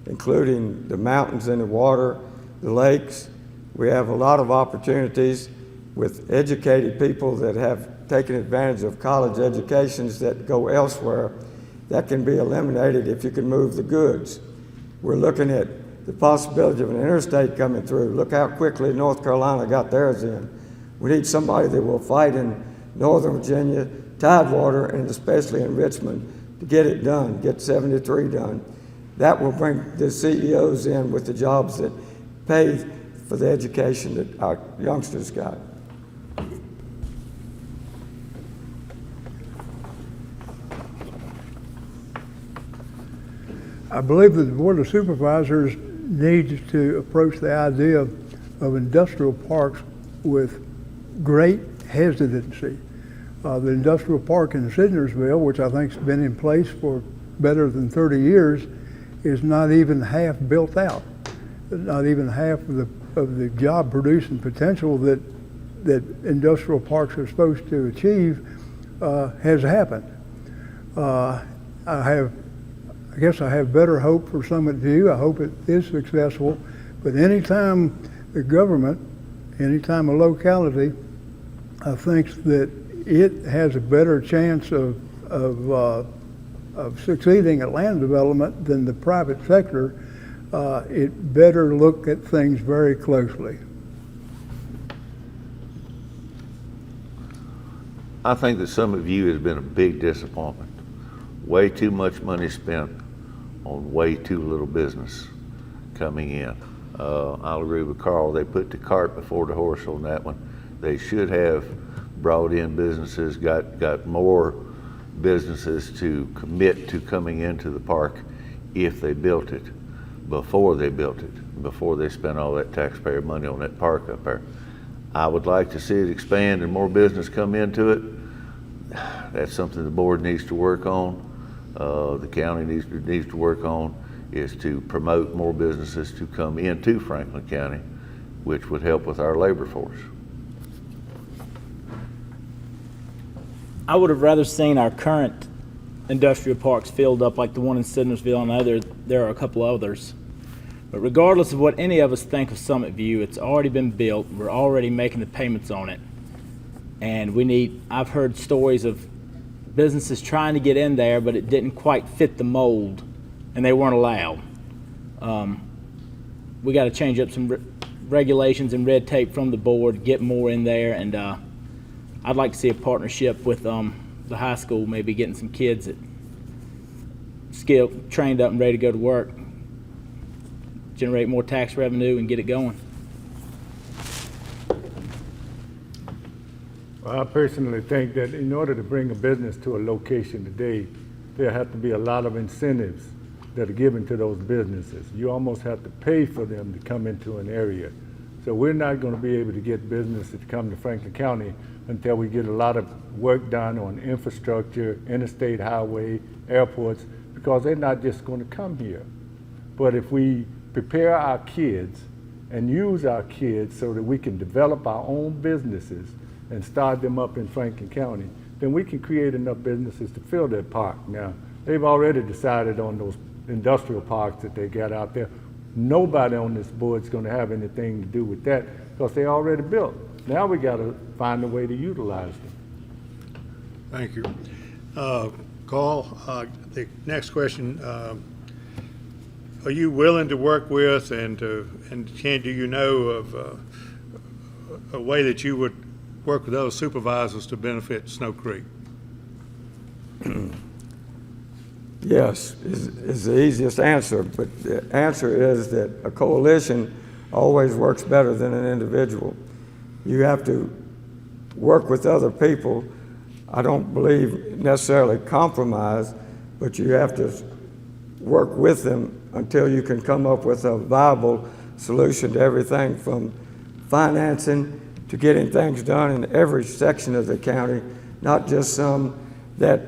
including the mountains and the water, the lakes. We have a lot of opportunities with educated people that have taken advantage of college educations that go elsewhere. That can be eliminated if you can move the goods. We're looking at the possibility of an interstate coming through. Look how quickly North Carolina got theirs in. We need somebody that will fight in Northern Virginia, Tidewater, and especially in Richmond to get it done, get 73 done. That will bring the CEOs in with the jobs that pay for the education that our youngsters got. I believe that the Board of Supervisors needs to approach the idea of industrial parks with great hesitancy. The industrial park in Sidnersville, which I think has been in place for better than 30 years, is not even half built out. Not even half of the job producing potential that industrial parks are supposed to achieve has happened. I guess I have better hope for Summit View. I hope it is successful. But anytime the government, anytime a locality thinks that it has a better chance of succeeding at land development than the private sector, it better look at things very closely. I think that Summit View has been a big disappointment. Way too much money spent on way too little business coming in. I'll agree with Carl. They put the cart before the horse on that one. They should have brought in businesses, got more businesses to commit to coming into the park if they built it, before they spent all that taxpayer money on that park up there. I would like to see it expand and more business come into it. That's something the board needs to work on. The county needs to work on, is to promote more businesses to come into Franklin County, which would help with our labor force. I would have rather seen our current industrial parks filled up like the one in Sidnersville. I know there are a couple others. But regardless of what any of us think of Summit View, it's already been built. We're already making the payments on it. And I've heard stories of businesses trying to get in there, but it didn't quite fit the mold, and they weren't allowed. We got to change up some regulations and red tape from the board, get more in there, and I'd like to see a partnership with the high school, maybe getting some kids that trained up and ready to go to work, generate more tax revenue and get it going. Well, I personally think that in order to bring a business to a location today, there have to be a lot of incentives that are given to those businesses. You almost have to pay for them to come into an area. So we're not going to be able to get businesses to come to Franklin County until we get a lot of work done on infrastructure, interstate highway, airports, because they're not just going to come here. But if we prepare our kids and use our kids so that we can develop our own businesses and start them up in Franklin County, then we can create enough businesses to fill that park. Now, they've already decided on those industrial parks that they got out there. Nobody on this board is going to have anything to do with that because they already built. Now we got to find a way to utilize them. Thank you. Carl, the next question, are you willing to work with and do you know of a way that you would work with those supervisors to benefit Snow Creek? Yes, is the easiest answer, but the answer is that a coalition always works better than an individual. You have to work with other people. I don't believe necessarily compromise, but you have to work with them until you can come up with a viable solution to everything from financing to getting things done in every section of the county, not just some that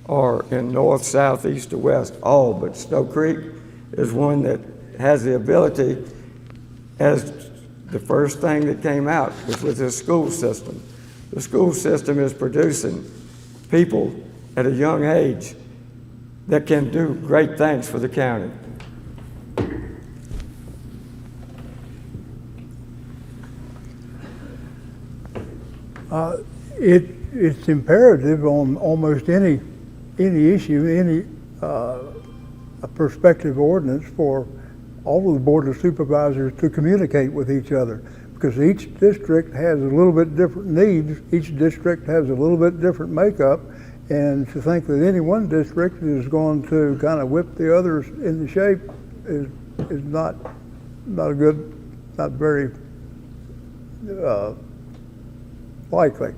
are in north, south, east, or west, all, but Snow Creek is one that has the ability, as the first thing that came out was with the school system. The school system is producing people at a young age that can do great things for the county. It's imperative on almost any issue, any a prospective ordinance for all of the Board of Supervisors to communicate with each other, because each district has a little bit different needs, each district has a little bit different makeup, and to think that any one district is going to kind of whip the others into shape is not a good, not very likely.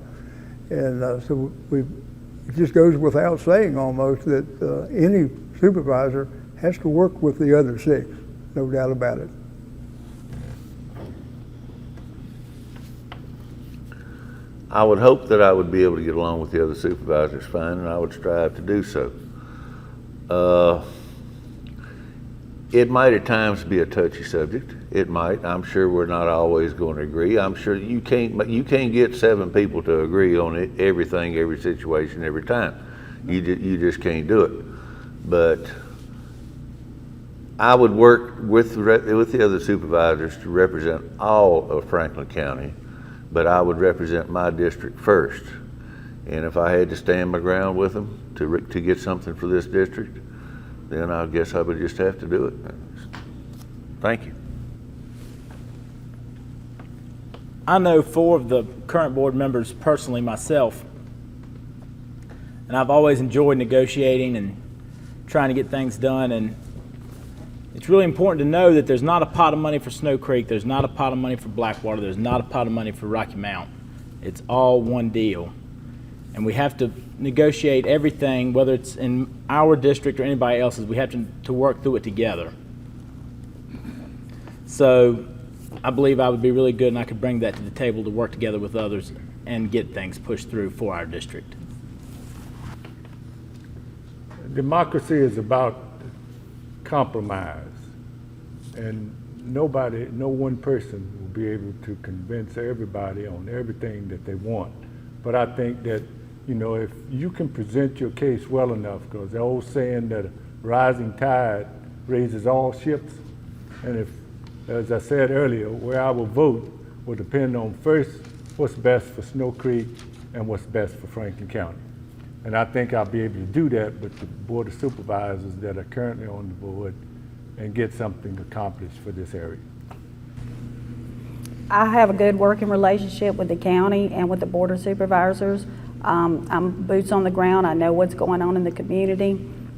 And so it just goes without saying almost that any supervisor has to work with the other six, no doubt about it. I would hope that I would be able to get along with the other supervisors fine, and I would strive to do so. It might at times be a touchy subject. It might. I'm sure we're not always going to agree. I'm sure you can't get 7 people to agree on it, everything, every situation, every time. You just can't do it. But I would work with the other supervisors to represent all of Franklin County, but I would represent my district first. And if I had to stand my ground with them to get something for this district, then I guess I would just have to do it. Thank you. I know 4 of the current board members personally myself, and I've always enjoyed negotiating and trying to get things done. And it's really important to know that there's not a pot of money for Snow Creek, there's not a pot of money for Blackwater, there's not a pot of money for Rocky Mount. It's all one deal. And we have to negotiate everything, whether it's in our district or anybody else's, we have to work through it together. So I believe I would be really good and I could bring that to the table to work together with others and get things pushed through for our district. Democracy is about compromise, and no one person will be able to convince everybody on everything that they want. But I think that, if you can present your case well enough, because the old saying that a rising tide raises all ships, and if, as I said earlier, where I will vote will depend on first what's best for Snow Creek and what's best for Franklin County. And I think I'll be able to do that with the Board of Supervisors that are currently on the board and get something accomplished for this area. I have a good working relationship with the county and with the Board of Supervisors. I'm boots on the ground. I know what's going on in the community,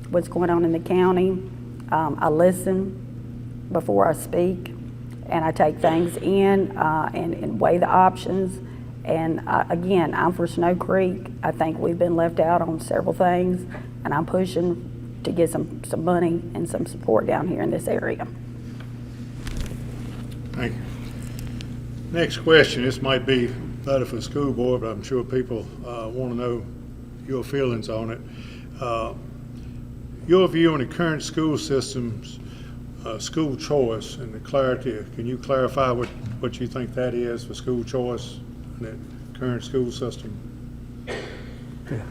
what's going on in the county. I listen before I speak, and I take things in and weigh the options. And again, I'm for Snow Creek. I think we've been left out on several things, and I'm pushing to get some money and some support down here in this area. Thank you. Next question, this might be better for the school board, but I'm sure people want to know your feelings on it. Your view on the current school system's school choice and the clarity. Can you clarify what you think that is for school choice in the current school system? Yeah.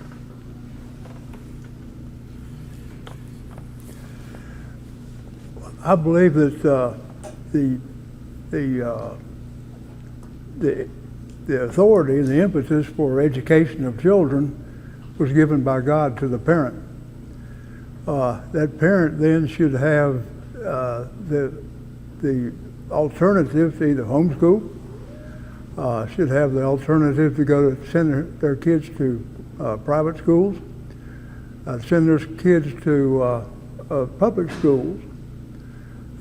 I believe that the authority and the impetus for education of children was given by God to the parent. That parent then should have the alternative to either homeschool, should have the alternative to go to send their kids to private schools, send their kids to public schools.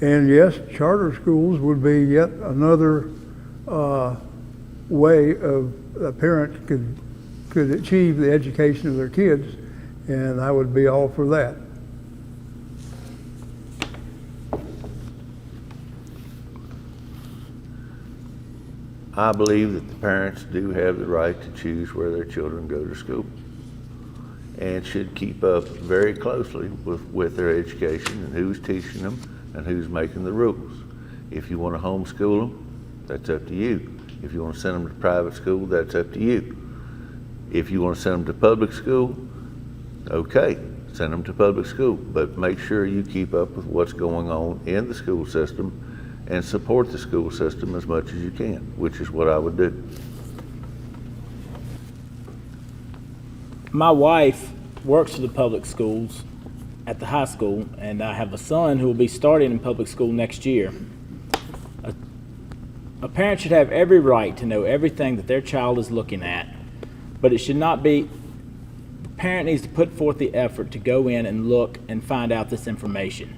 And yes, charter schools would be yet another way of a parent could could achieve the education of their kids, and I would be all for that. I believe that the parents do have the right to choose where their children go to school and should keep up very closely with their education and who's teaching them and who's making the rules. If you want to homeschool them, that's up to you. If you want to send them to private school, that's up to you. If you want to send them to public school, okay, send them to public school, but make sure you keep up with what's going on in the school system and support the school system as much as you can, which is what I would do. My wife works for the public schools at the high school, and I have a son who will be starting in public school next year. A parent should have every right to know everything that their child is looking at, but it should not be, the parent needs to put forth the effort to go in and look and find out this information.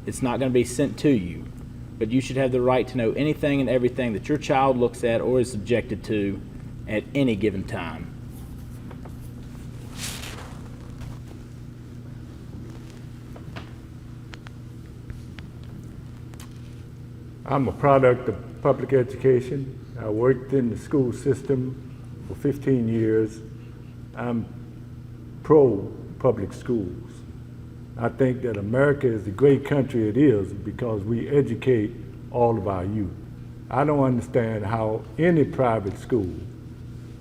It's not going to be sent to you, but you should have the right to know anything and everything that your child looks at or is subjected to at any given time. I'm a product of public education. I worked in the school system for 15 years. I'm pro-public schools. I think that America is the great country it is because we educate all of our youth. I don't understand how any private school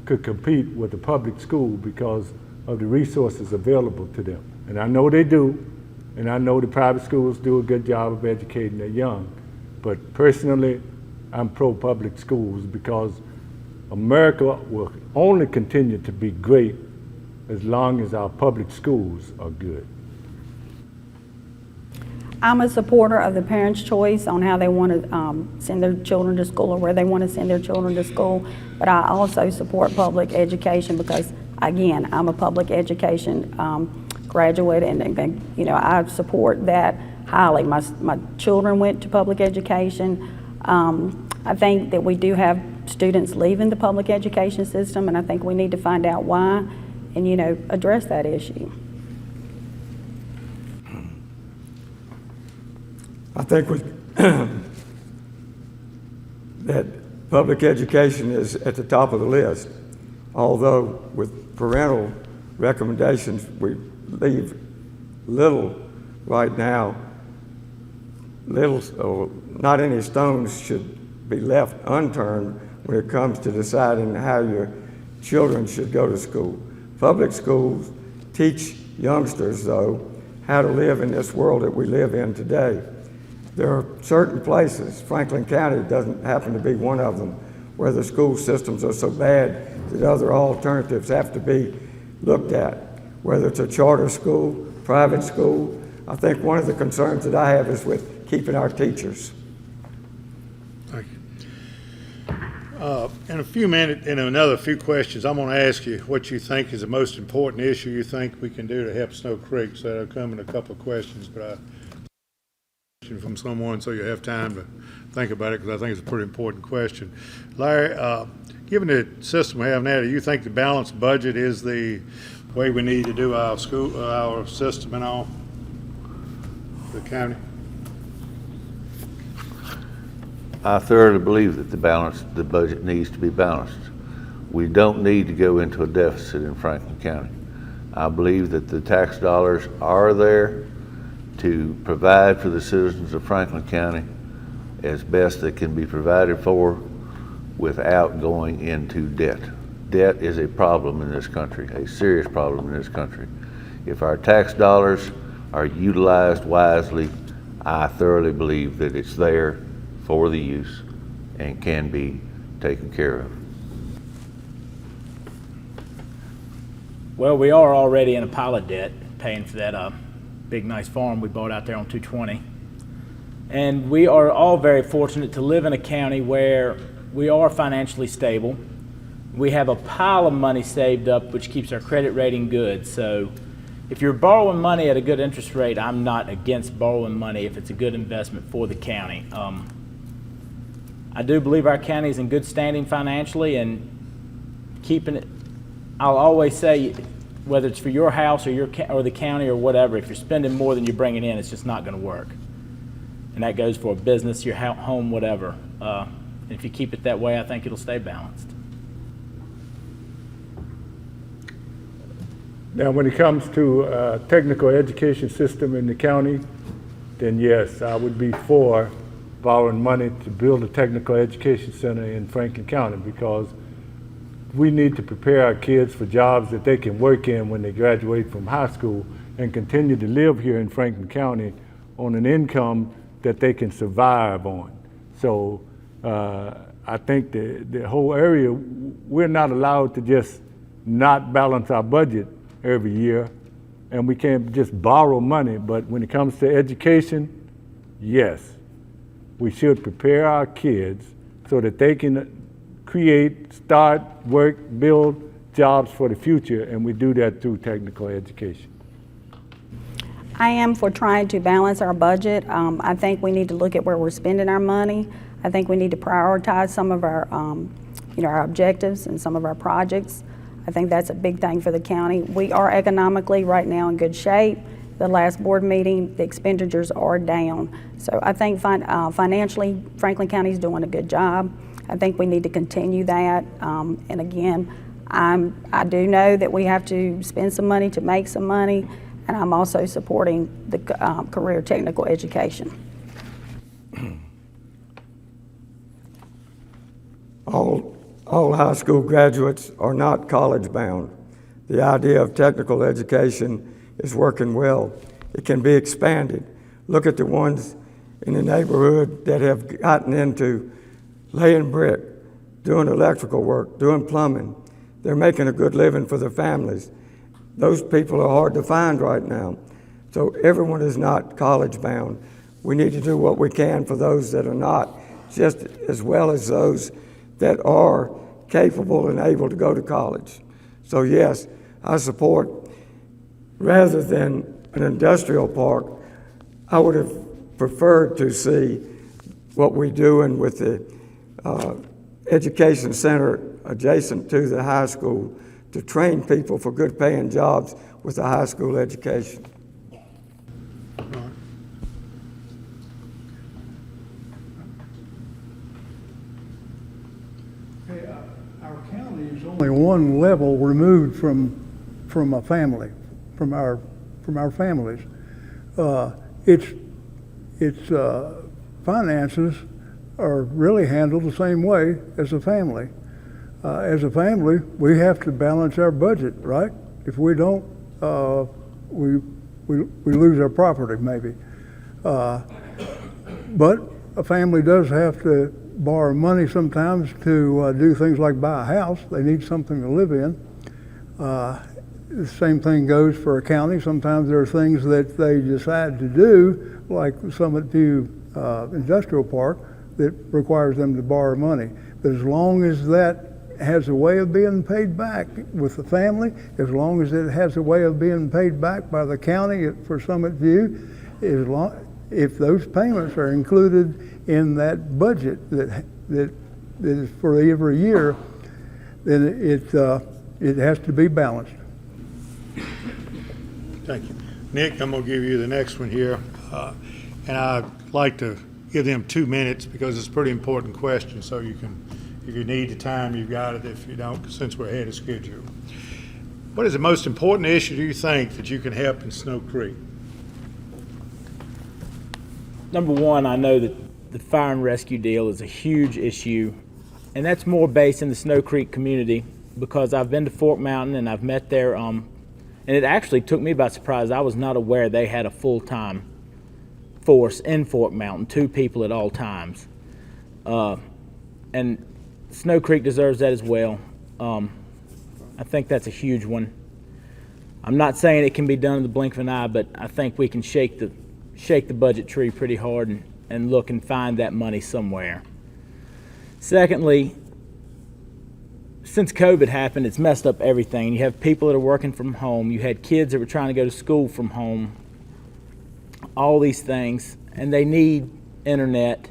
could compete with a public school because of the resources available to them. And I know they do, and I know the private schools do a good job of educating their young. But personally, I'm pro-public schools because America will only continue to be great as long as our public schools are good. I'm a supporter of the parents' choice on how they want to send their children to school or where they want to send their children to school, but I also support public education because, again, I'm a public education graduate, and you know, I support that highly. My children went to public education. I think that we do have students leaving the public education system, and I think we need to find out why and, you know, address that issue. I think that public education is at the top of the list, although with parental recommendations, we leave little right now. Not any stones should be left unturned when it comes to deciding how your children should go to school. Public schools teach youngsters, though, how to live in this world that we live in today. There are certain places, Franklin County doesn't happen to be one of them, where the school systems are so bad that other alternatives have to be looked at, whether it's a charter school, private school. I think one of the concerns that I have is with keeping our teachers. Thank you. In a few minutes, in another few questions, I'm going to ask you what you think is the most important issue you think we can do to help Snow Creek. So that'll come in a couple of questions, but from someone so you have time to think about it, because I think it's a pretty important question. Larry, given the system we have now, do you think the balanced budget is the way we need to do our school, our system and all, the county? I thoroughly believe that the budget needs to be balanced. We don't need to go into a deficit in Franklin County. I believe that the tax dollars are there to provide for the citizens of Franklin County as best they can be provided for without going into debt. Debt is a problem in this country, a serious problem in this country. If our tax dollars are utilized wisely, I thoroughly believe that it's there for the use and can be taken care of. Well, we are already in a pile of debt, paying for that big nice farm we bought out there on 220. And we are all very fortunate to live in a county where we are financially stable. We have a pile of money saved up, which keeps our credit rating good. So if you're borrowing money at a good interest rate, I'm not against borrowing money if it's a good investment for the county. I do believe our county is in good standing financially, and keeping it, I'll always say, whether it's for your house or or the county or whatever, if you're spending more than you're bringing in, it's just not going to work. And that goes for a business, your home, whatever. If you keep it that way, I think it'll stay balanced. Now, when it comes to technical education system in the county, then yes, I would be for borrowing money to build a technical education center in Franklin County, because we need to prepare our kids for jobs that they can work in when they graduate from high school and continue to live here in Franklin County on an income that they can survive on. So I think the whole area, we're not allowed to just not balance our budget every year, and we can't just borrow money. But when it comes to education, yes, we should prepare our kids so that they can create, start, work, build jobs for the future, and we do that through technical education. I am for trying to balance our budget. I think we need to look at where we're spending our money. I think we need to prioritize some of our, our objectives and some of our projects. I think that's a big thing for the county. We are economically right now in good shape. The last board meeting, the expenditures are down. So I think financially, Franklin County is doing a good job. I think we need to continue that. And again, I do know that we have to spend some money to make some money, and I'm also supporting the career technical education. All high school graduates are not college bound. The idea of technical education is working well. It can be expanded. Look at the ones in the neighborhood that have gotten into laying brick, doing electrical work, doing plumbing. They're making a good living for their families. Those people are hard to find right now. So everyone is not college bound. We need to do what we can for those that are not, just as well as those that are capable and able to go to college. So yes, I support, rather than an industrial park, I would have preferred to see what we're doing with the education center adjacent to the high school to train people for good paying jobs with a high school education. Our county is only one level removed from a family, from our families. Its finances are really handled the same way as a family. As a family, we have to balance our budget, right? If we don't, we lose our property maybe. But a family does have to borrow money sometimes to do things like buy a house. They need something to live in. The same thing goes for a county. Sometimes there are things that they decide to do, like Summit View Industrial Park, that requires them to borrow money. But as long as that has a way of being paid back with the family, as long as it has a way of being paid back by the county for Summit View, if those payments are included in that budget that is for every year, then it has to be balanced. Thank you. Nick, I'm going to give you the next one here. And I'd like to give them 2 minutes because it's a pretty important question, so you can, if you need the time, you've got it. If you don't, since we're ahead of schedule. What is the most important issue do you think that you can help in Snow Creek? Number one, I know that the fire and rescue deal is a huge issue, and that's more based in the Snow Creek community because I've been to Fork Mountain and I've met there, and it actually took me by surprise. I was not aware they had a full-time force in Fork Mountain, 2 people at all times. And Snow Creek deserves that as well. I think that's a huge one. I'm not saying it can be done in the blink of an eye, but I think we can shake the budget tree pretty hard and look and find that money somewhere. Secondly, since COVID happened, it's messed up everything. You have people that are working from home. You had kids that were trying to go to school from home. All these things, and they need internet.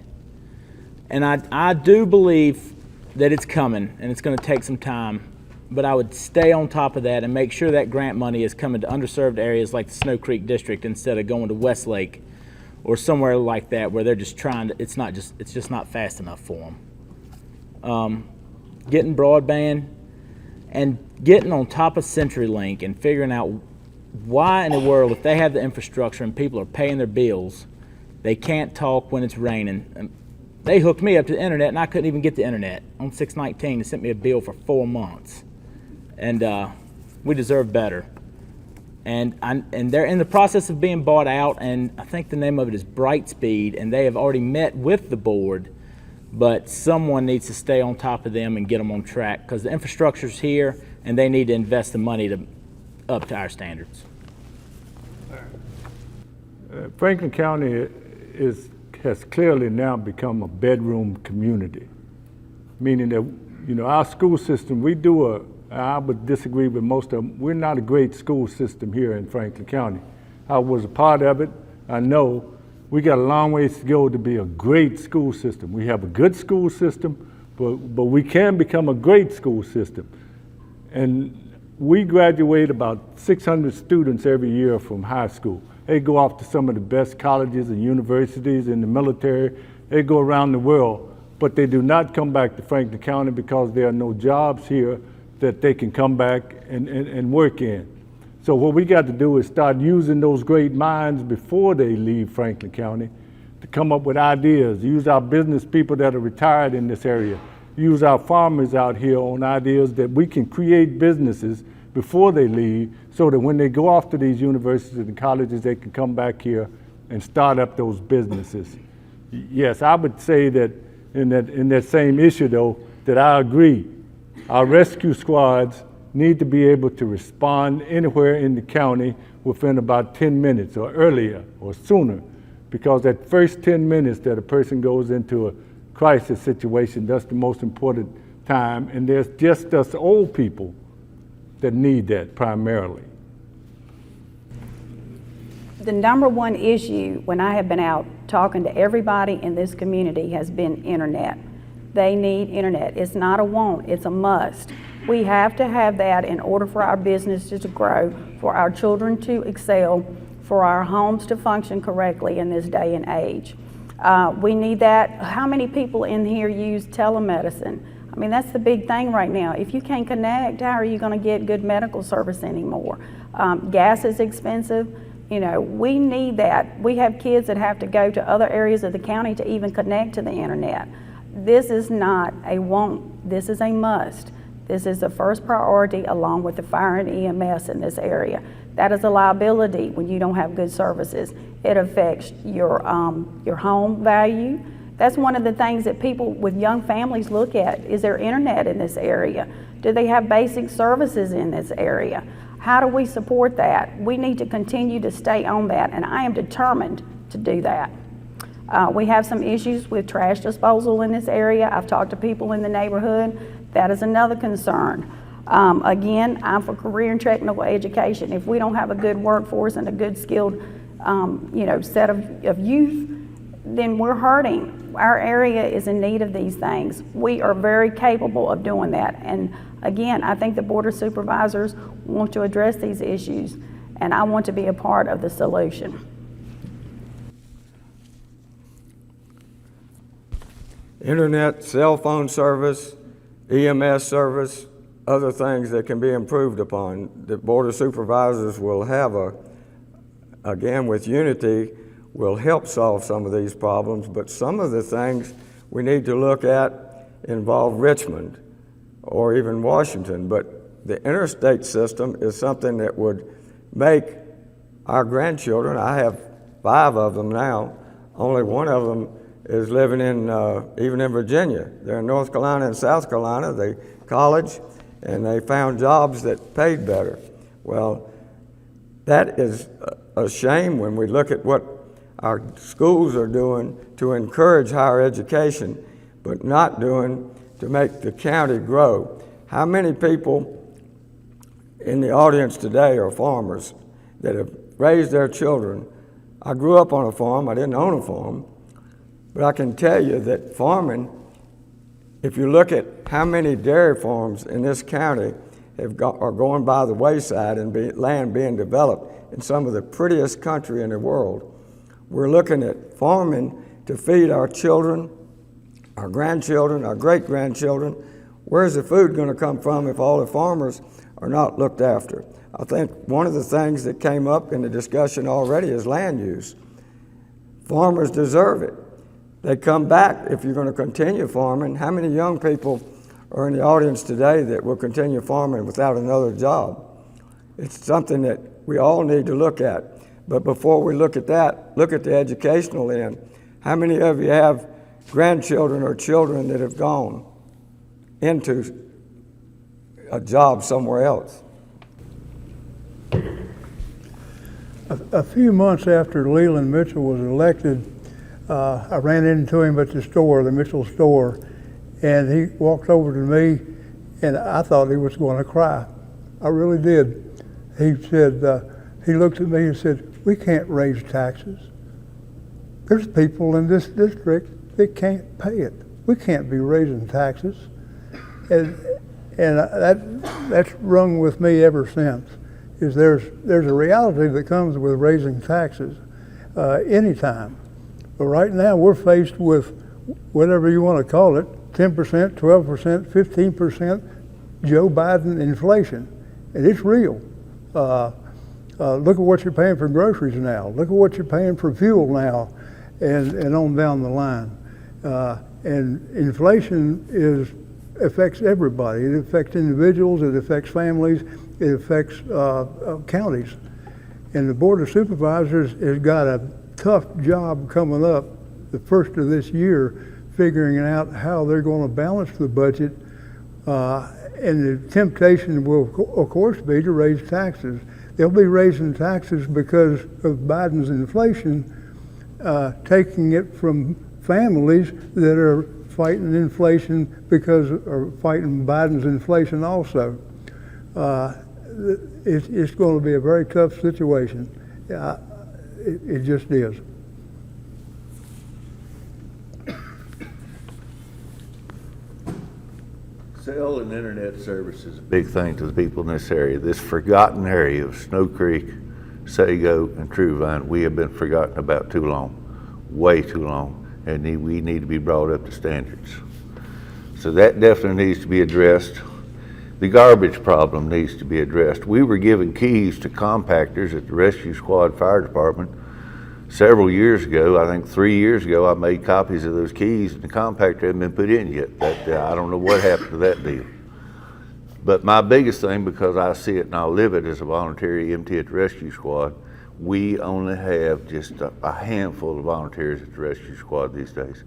And I do believe that it's coming, and it's going to take some time. but I would stay on top of that and make sure that grant money is coming to underserved areas like the Snow Creek District instead of going to Westlake or somewhere like that where they're just trying to, it's just not fast enough for them. Getting broadband and getting on top of CenturyLink and figuring out why in the world, if they have the infrastructure and people are paying their bills, they can't talk when it's raining. They hooked me up to the internet and I couldn't even get the internet on 619. They sent me a bill for 4 months. And we deserve better. And they're in the process of being bought out, and I think the name of it is Brightspeed, and they have already met with the board, but someone needs to stay on top of them and get them on track because the infrastructure's here and they need to invest the money up to our standards. Franklin County has clearly now become a bedroom community, meaning that, our school system, I would disagree with most of them. We're not a great school system here in Franklin County. I was a part of it. I know we got a long ways to go to be a great school system. We have a good school system, but we can become a great school system. And we graduate about 600 students every year from high school. They go off to some of the best colleges and universities in the military. They go around the world, but they do not come back to Franklin County because there are no jobs here that they can come back and work in. So what we got to do is start using those great minds before they leave Franklin County to come up with ideas, use our business people that are retired in this area, use our farmers out here on ideas that we can create businesses before they leave so that when they go off to these universities and colleges, they can come back here and start up those businesses. Yes, I would say that in that same issue though, that I agree. Our rescue squads need to be able to respond anywhere in the county within about 10 minutes or earlier or sooner, because that first 10 minutes that a person goes into a crisis situation, that's the most important time, and there's just us old people that need that primarily. The number one issue when I have been out talking to everybody in this community has been internet. They need internet. It's not a want, it's a must. We have to have that in order for our businesses to grow, for our children to excel, for our homes to function correctly in this day and age. We need that. How many people in here use telemedicine? I mean, that's the big thing right now. If you can't connect, how are you going to get good medical service anymore? Gas is expensive. We need that. We have kids that have to go to other areas of the county to even connect to the internet. This is not a want, this is a must. This is the first priority along with the fire and EMS in this area. That is a liability when you don't have good services. It affects your home value. That's one of the things that people with young families look at. Is there internet in this area? Do they have basic services in this area? How do we support that? We need to continue to stay on that, and I am determined to do that. We have some issues with trash disposal in this area. I've talked to people in the neighborhood. That is another concern. Again, I'm for career and technical education. If we don't have a good workforce and a good skilled set of youth, then we're hurting. Our area is in need of these things. We are very capable of doing that. And again, I think the Board of Supervisors want to address these issues, and I want to be a part of the solution. Internet, cell phone service, EMS service, other things that can be improved upon. The Board of Supervisors will have again with unity, will help solve some of these problems, but some of the things we need to look at involve Richmond or even Washington. But the interstate system is something that would make our grandchildren, I have 5 of them now, only one of them is living even in Virginia. They're in North Carolina and South Carolina. They college, and they found jobs that paid better. Well, that is a shame when we look at what our schools are doing to encourage higher education, but not doing to make the county grow. How many people in the audience today are farmers that have raised their children? I grew up on a farm. I didn't own a farm. But I can tell you that farming, if you look at how many dairy farms in this county are going by the wayside and land being developed in some of the prettiest country in the world. We're looking at farming to feed our children, our grandchildren, our great-grandchildren. Where's the food going to come from if all the farmers are not looked after? I think one of the things that came up in the discussion already is land use. Farmers deserve it. They come back if you're going to continue farming. How many young people are in the audience today that will continue farming without another job? It's something that we all need to look at. But before we look at that, look at the educational end. How many of you have grandchildren or children that have gone into a job somewhere else? A few months after Leland Mitchell was elected, I ran into him at the store, the Mitchell store, and he walked over to me, and I thought he was going to cry. I really did. He said, he looked at me and said, "We can't raise taxes. There's people in this district that can't pay it. We can't be raising taxes." And that's rung with me ever since. Is there's a reality that comes with raising taxes anytime. But right now we're faced with whatever you want to call it, 10%, 12%, 15% Joe Biden inflation. And it's real. Look at what you're paying for groceries now. Look at what you're paying for fuel now, and on down the line. And inflation affects everybody. It affects individuals, it affects families, it affects counties. And the Board of Supervisors has got a tough job coming up the first of this year, figuring out how they're going to balance the budget. And the temptation will, of course, be to raise taxes. They'll be raising taxes because of Biden's inflation, taking it from families that are fighting inflation are fighting Biden's inflation also. It's going to be a very tough situation. It just is. Cell and internet service is a big thing to the people in this area. This forgotten area of Snow Creek, Sago, and Truvine, we have been forgotten about too long, way too long, and we need to be brought up to standards. So that definitely needs to be addressed. The garbage problem needs to be addressed. We were given keys to compactors at the Rescue Squad Fire Department several years ago. I think 3 years ago, I made copies of those keys, and the compactor hadn't been put in yet. I don't know what happened to that deal. But my biggest thing, because I see it and I live it as a volunteer EMT at the Rescue Squad, we only have just a handful of volunteers at the Rescue Squad these days.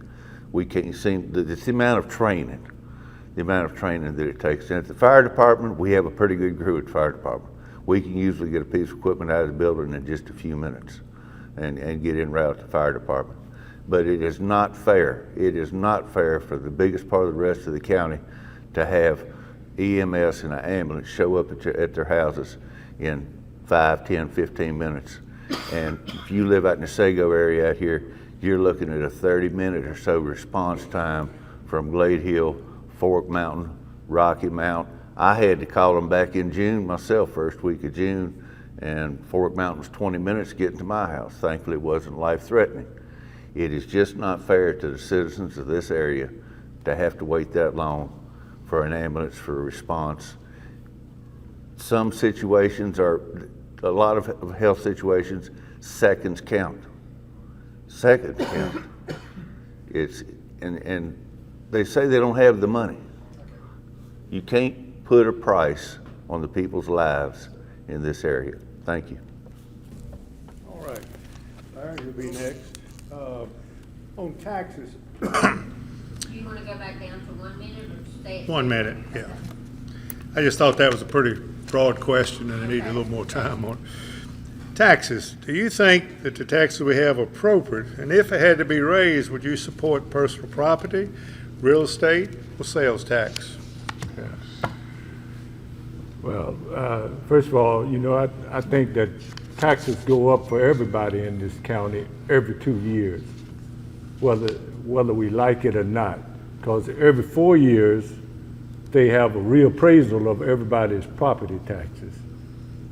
We can't seem, it's the amount of training that it takes. And at the fire department, we have a pretty good crew at the fire department. We can usually get a piece of equipment out of the building in just a few minutes and get en route to the fire department. But it is not fair. It is not fair for the biggest part of the rest of the county to have EMS and an ambulance show up at their houses in 5, 10, 15 minutes. And if you live out in the Sago area out here, you're looking at a 30-minute or so response time from Glade Hill, Fork Mountain, Rocky Mount. I had to call them back in June myself, first week of June, and Fork Mountain was 20 minutes getting to my house. Thankfully, it wasn't life-threatening. It is just not fair to the citizens of this area to have to wait that long for an ambulance for a response. Some situations a lot of health situations, seconds count. Seconds count. And they say they don't have the money. You can't put a price on the people's lives in this area. Thank you. All right. Larry, you'll be next. On taxes. Do you want to go back down to 1 minute or stay at 1 minute, yeah. I just thought that was a pretty broad question and I needed a little more time on it. Taxes. Do you think that the taxes we have are appropriate? And if it had to be raised, would you support personal property, real estate, or sales tax? Well, first of all, I think that taxes go up for everybody in this county every 2 years, whether we like it or not. Because every 4 years, they have a reappraisal of everybody's property taxes.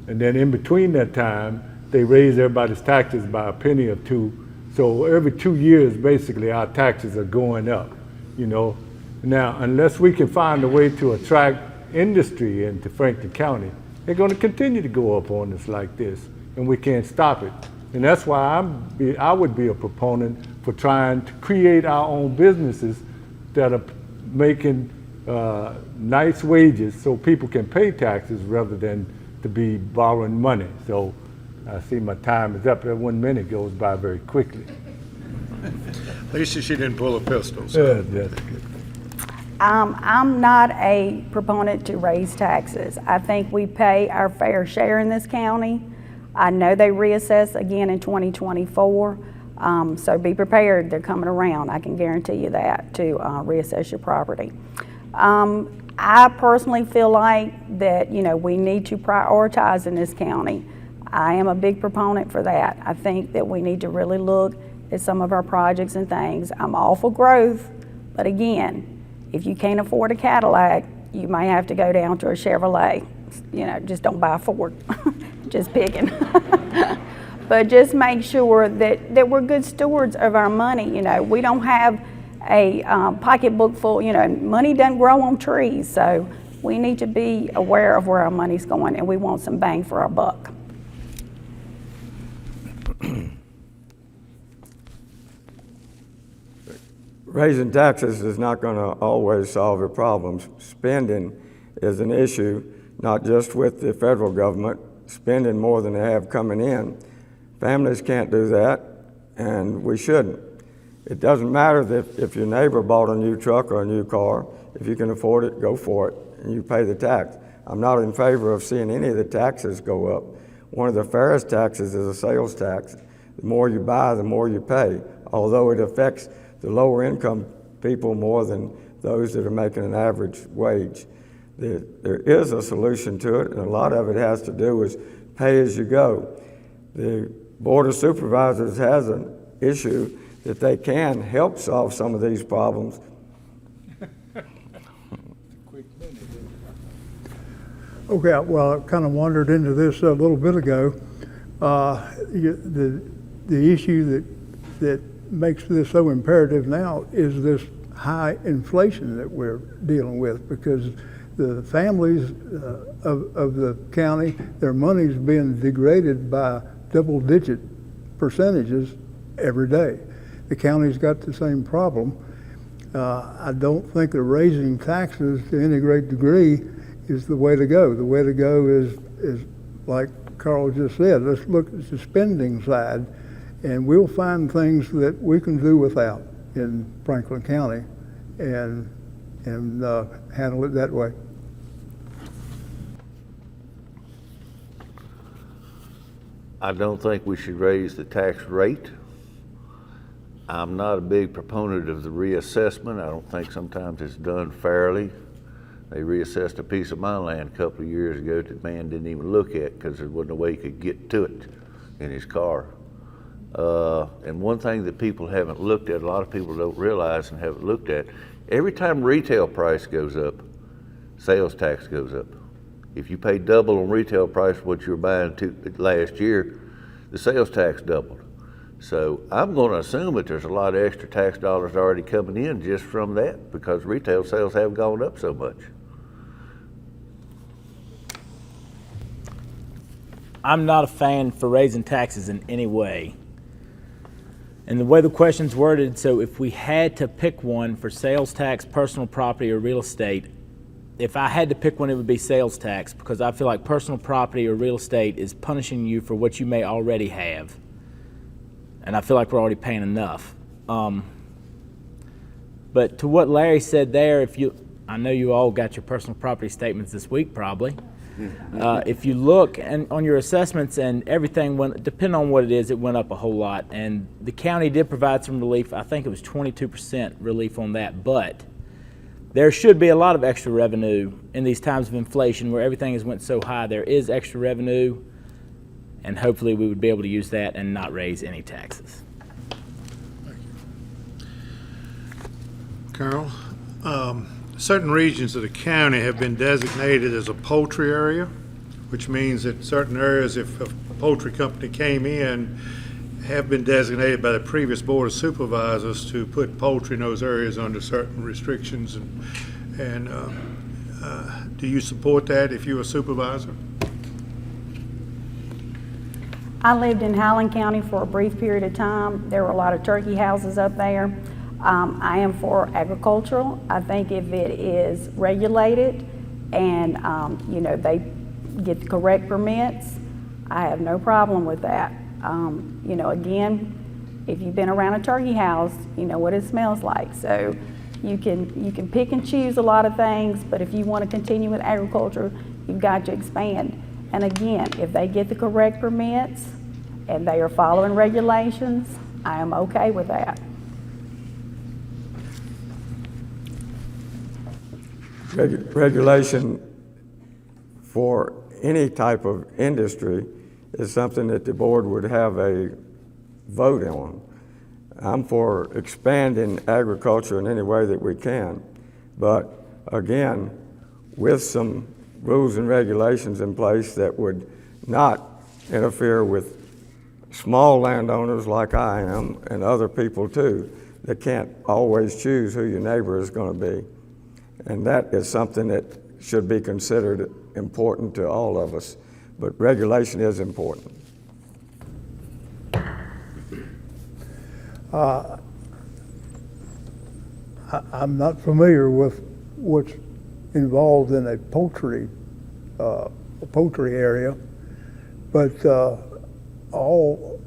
And then in between that time, they raise everybody's taxes by a penny or two. So every 2 years, basically, our taxes are going up, you know. Now, unless we can find a way to attract industry into Franklin County, they're going to continue to go up on us like this, and we can't stop it. And that's why I would be a proponent for trying to create our own businesses that are making nice wages so people can pay taxes rather than to be borrowing money. So I see my time is up. That 1 minute goes by very quickly. At least she didn't pull a pistol. So. Yeah, that's good. I'm not a proponent to raise taxes. I think we pay our fair share in this county. I know they reassess again in 2024, so be prepared. They're coming around. I can guarantee you that, to reassess your property. I personally feel like that, you know, we need to prioritize in this county. I am a big proponent for that. I think that we need to really look at some of our projects and things. I'm all for growth, but again, if you can't afford a Cadillac, you might have to go down to a Chevrolet. You know, just don't buy a Ford. Just picking. But just make sure that we're good stewards of our money. You know, we don't have a pocketbook full, you know, money doesn't grow on trees. So we need to be aware of where our money's going, and we want some bang for our buck. Raising taxes is not going to always solve your problems. Spending is an issue, not just with the federal government, spending more than they have coming in. Families can't do that, and we shouldn't. It doesn't matter if your neighbor bought a new truck or a new car. If you can afford it, go for it, and you pay the tax. I'm not in favor of seeing any of the taxes go up. One of the fairest taxes is a sales tax. The more you buy, the more you pay, although it affects the lower income people more than those that are making an average wage. There is a solution to it, and a lot of it has to do with pay as you go. The Board of Supervisors has an issue that they can help solve some of these problems. Okay, well, I kind of wandered into this a little bit ago. The issue that makes this so imperative now is this high inflation that we're dealing with, because the families of the county, their money's being degraded by double-digit percentages every day. The county's got the same problem. I don't think that raising taxes to any great degree is the way to go. The way to go is like Carl just said, let's look at the spending side, and we'll find things that we can do without in Franklin County and handle it that way. I don't think we should raise the tax rate. I'm not a big proponent of the reassessment. I don't think sometimes it's done fairly. They reassessed a piece of my land a couple of years ago that the man didn't even look at because there wasn't a way he could get to it in his car. And one thing that people haven't looked at, a lot of people don't realize and haven't looked at, every time retail price goes up, sales tax goes up. If you pay double on retail price what you were buying last year, the sales tax doubled. So I'm going to assume that there's a lot of extra tax dollars already coming in just from that, because retail sales have gone up so much. I'm not a fan for raising taxes in any way. And the way the question's worded, so if we had to pick one for sales tax, personal property, or real estate, if I had to pick one, it would be sales tax, because I feel like personal property or real estate is punishing you for what you may already have. And I feel like we're already paying enough. But to what Larry said there, I know you all got your personal property statements this week probably. If you look on your assessments and everything, depending on what it is, it went up a whole lot. And the county did provide some relief. I think it was 22% relief on that. But there should be a lot of extra revenue in these times of inflation where everything has went so high. There is extra revenue, and hopefully we would be able to use that and not raise any taxes. Carol, certain regions of the county have been designated as a poultry area, which means that certain areas, if a poultry company came in, have been designated by the previous Board of Supervisors to put poultry in those areas under certain restrictions. And do you support that if you're a supervisor? I lived in Highland County for a brief period of time. There were a lot of turkey houses up there. I am for agricultural. I think if it is regulated and, you know, they get the correct permits, I have no problem with that. You know, again, if you've been around a turkey house, you know what it smells like. So you can pick and choose a lot of things, but if you want to continue with agriculture, you've got to expand. And again, if they get the correct permits and they are following regulations, I am okay with that. Regulation for any type of industry is something that the board would have a vote on. I'm for expanding agriculture in any way that we can, but again, with some rules and regulations in place that would not interfere with small landowners like I am and other people too that can't always choose who your neighbor is going to be. And that is something that should be considered important to all of us, but regulation is important. I'm not familiar with what's involved in a poultry area, but all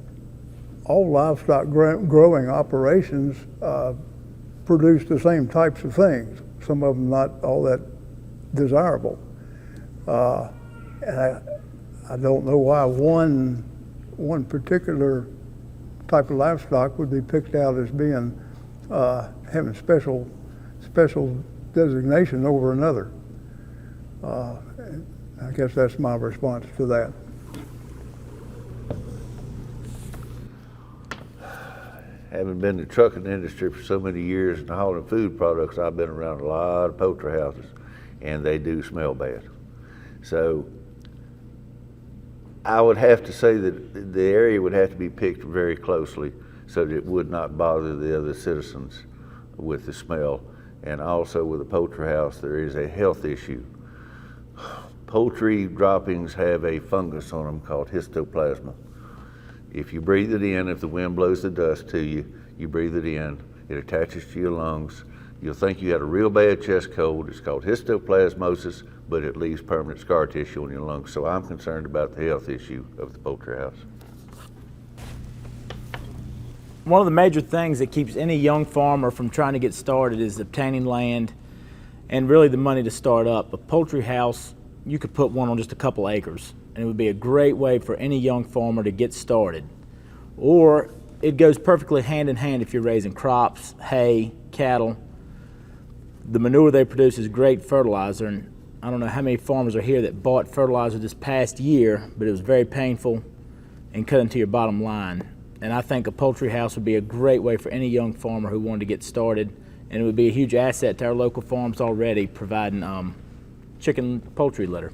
livestock growing operations produce the same types of things. Some of them not all that desirable, and I don't know why one particular type of livestock would be picked out as being having special designation over another. I guess that's my response to that. Having been in the trucking industry for so many years and hauling food products, I've been around a lot of poultry houses, and they do smell bad. So I would have to say that the area would have to be picked very closely so that it would not bother the other citizens with the smell. And also with a poultry house, there is a health issue. Poultry droppings have a fungus on them called histoplasma. If you breathe it in, if the wind blows the dust to you, you breathe it in, it attaches to your lungs. You'll think you had a real bad chest cold. It's called histoplasmosis, but it leaves permanent scar tissue on your lungs. So I'm concerned about the health issue of the poultry house. One of the major things that keeps any young farmer from trying to get started is obtaining land and really the money to start up. A poultry house, you could put one on just a couple acres, and it would be a great way for any young farmer to get started. Or it goes perfectly hand in hand if you're raising crops, hay, cattle. The manure they produce is great fertilizer, and I don't know how many farmers are here that bought fertilizer this past year, but it was very painful and cut into your bottom line. And I think a poultry house would be a great way for any young farmer who wanted to get started, and it would be a huge asset to our local farms already, providing chicken poultry litter.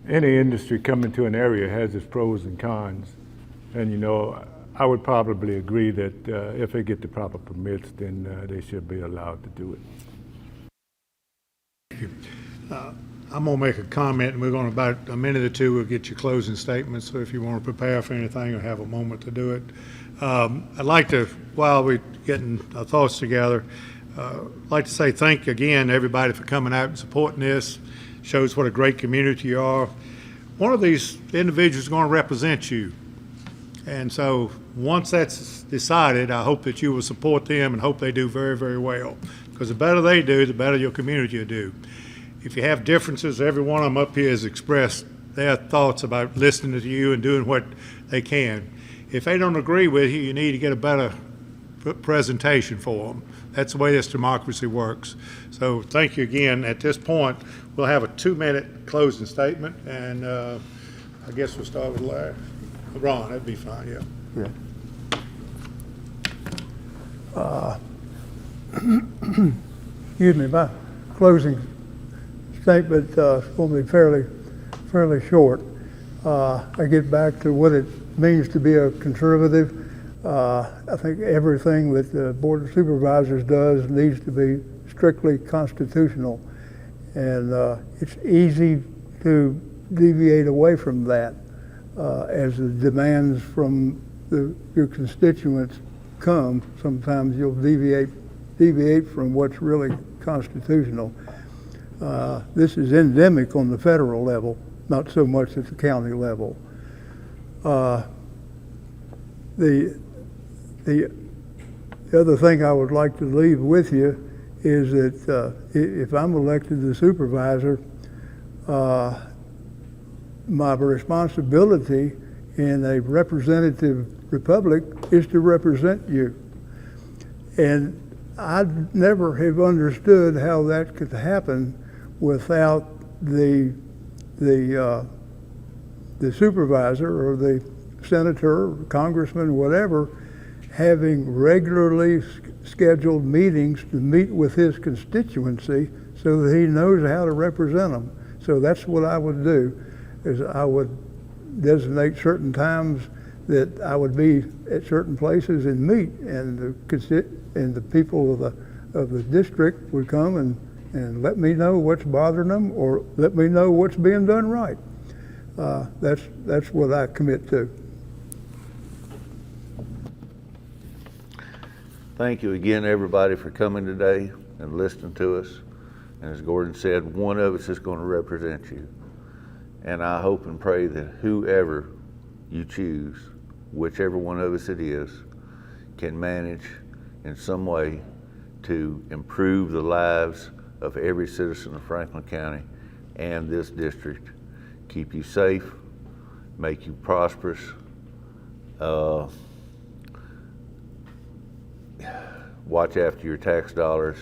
Any industry coming to an area has its pros and cons. And, you know, I would probably agree that if they get the proper permits, then they should be allowed to do it. Thank you. I'm going to make a comment, and we're going to, about a minute or two, we'll get your closing statements. So if you want to prepare for anything or have a moment to do it. I'd like to, while we're getting our thoughts together, I'd like to say thank you again to everybody for coming out and supporting this. Shows what a great community you are. One of these individuals is going to represent you. And so once that's decided, I hope that you will support them and hope they do very, very well. Because the better they do, the better your community will do. If you have differences, every one of them up here has expressed their thoughts about listening to you and doing what they can. If they don't agree with you, you need to get a better presentation for them. That's the way this democracy works. So thank you again. At this point, we'll have a 2-minute closing statement, and I guess we'll start with Larry. Ron, that'd be fine, yeah. excuse me, my closing statement is going to be fairly short. I get back to what it means to be a conservative. I think everything that the Board of Supervisors does needs to be strictly constitutional, and it's easy to deviate away from that as the demands from your constituents come. Sometimes you'll deviate from what's really constitutional. This is endemic on the federal level, not so much at the county level. The other thing I would like to leave with you is that if I'm elected the supervisor, my responsibility in a representative republic is to represent you. And I never have understood how that could happen without the supervisor or the senator, or congressman, whatever, having regularly scheduled meetings to meet with his constituency so that he knows how to represent them. So that's what I would do, is I would designate certain times that I would be at certain places and meet, and the people of the district would come and let me know what's bothering them, or let me know what's being done right. That's what I commit to. Thank you again, everybody, for coming today and listening to us. And as Gordon said, one of us is going to represent you. And I hope and pray that whoever you choose, whichever one of us it is, can manage in some way to improve the lives of every citizen of Franklin County and this district, keep you safe, make you prosperous, watch after your tax dollars,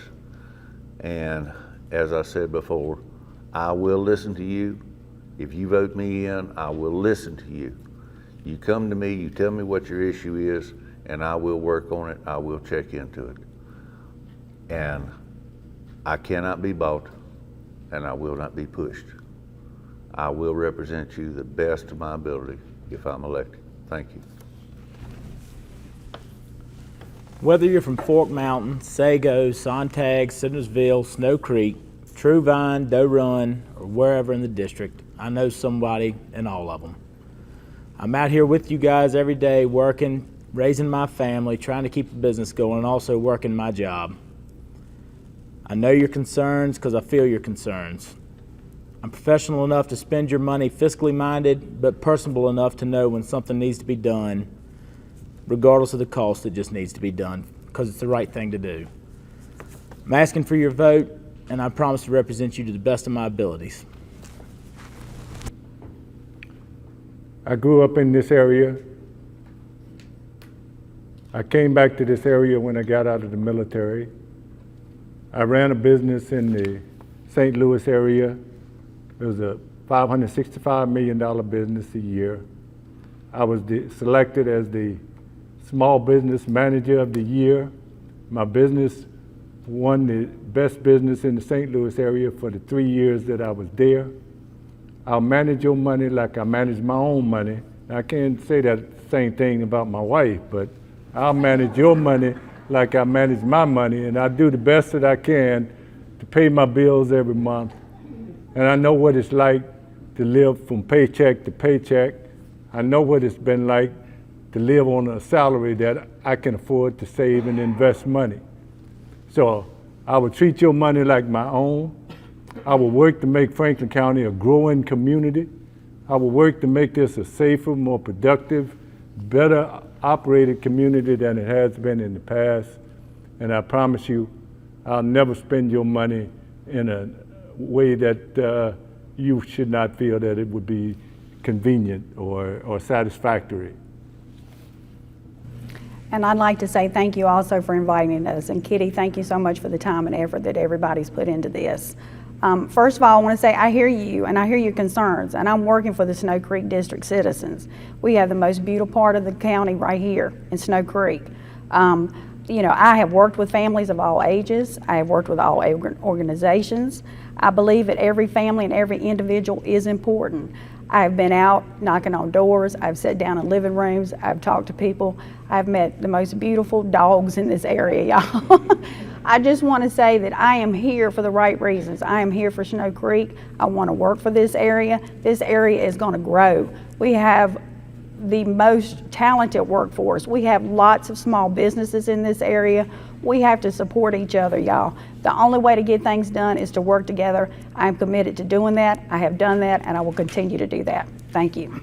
and as I said before, I will listen to you. If you vote me in, I will listen to you. You come to me, you tell me what your issue is, and I will work on it, I will check into it. And I cannot be bought, and I will not be pushed. I will represent you the best of my ability if I'm elected. Thank you. Whether you're from Fork Mountain, Sago, Sontag, Sidnersville, Snow Creek, True Vine, Doe Run, or wherever in the district, I know somebody in all of them. I'm out here with you guys every day working, raising my family, trying to keep the business going, and also working my job. I know your concerns because I feel your concerns. I'm professional enough to spend your money fiscally minded, but personable enough to know when something needs to be done, regardless of the cost, it just needs to be done because it's the right thing to do. I'm asking for your vote, and I promise to represent you to the best of my abilities. I grew up in this area. I came back to this area when I got out of the military. I ran a business in the St. Louis area. It was a $565 million business a year. I was selected as the Small Business Manager of the Year. My business won the best business in the St. Louis area for the 3 years that I was there. I'll manage your money like I manage my own money. I can't say that same thing about my wife, but I'll manage your money like I manage my money, and I do the best that I can to pay my bills every month. And I know what it's like to live from paycheck to paycheck. I know what it's been like to live on a salary that I can afford to save and invest money. So I will treat your money like my own. I will work to make Franklin County a growing community. I will work to make this a safer, more productive, better operated community than it has been in the past. And I promise you, I'll never spend your money in a way that you should not feel that it would be convenient or satisfactory. And I'd like to say thank you also for inviting us. And Kitty, thank you so much for the time and effort that everybody's put into this. First of all, I want to say I hear you and I hear your concerns, and I'm working for the Snow Creek District citizens. We have the most beautiful part of the county right here in Snow Creek. You know, I have worked with families of all ages. I have worked with all organizations. I believe that every family and every individual is important. I've been out knocking on doors. I've sat down in living rooms. I've talked to people. I've met the most beautiful dogs in this area, y'all. I just want to say that I am here for the right reasons. I am here for Snow Creek. I want to work for this area. This area is going to grow. We have the most talented workforce. We have lots of small businesses in this area. We have to support each other, y'all. The only way to get things done is to work together. I'm committed to doing that. I have done that, and I will continue to do that. Thank you.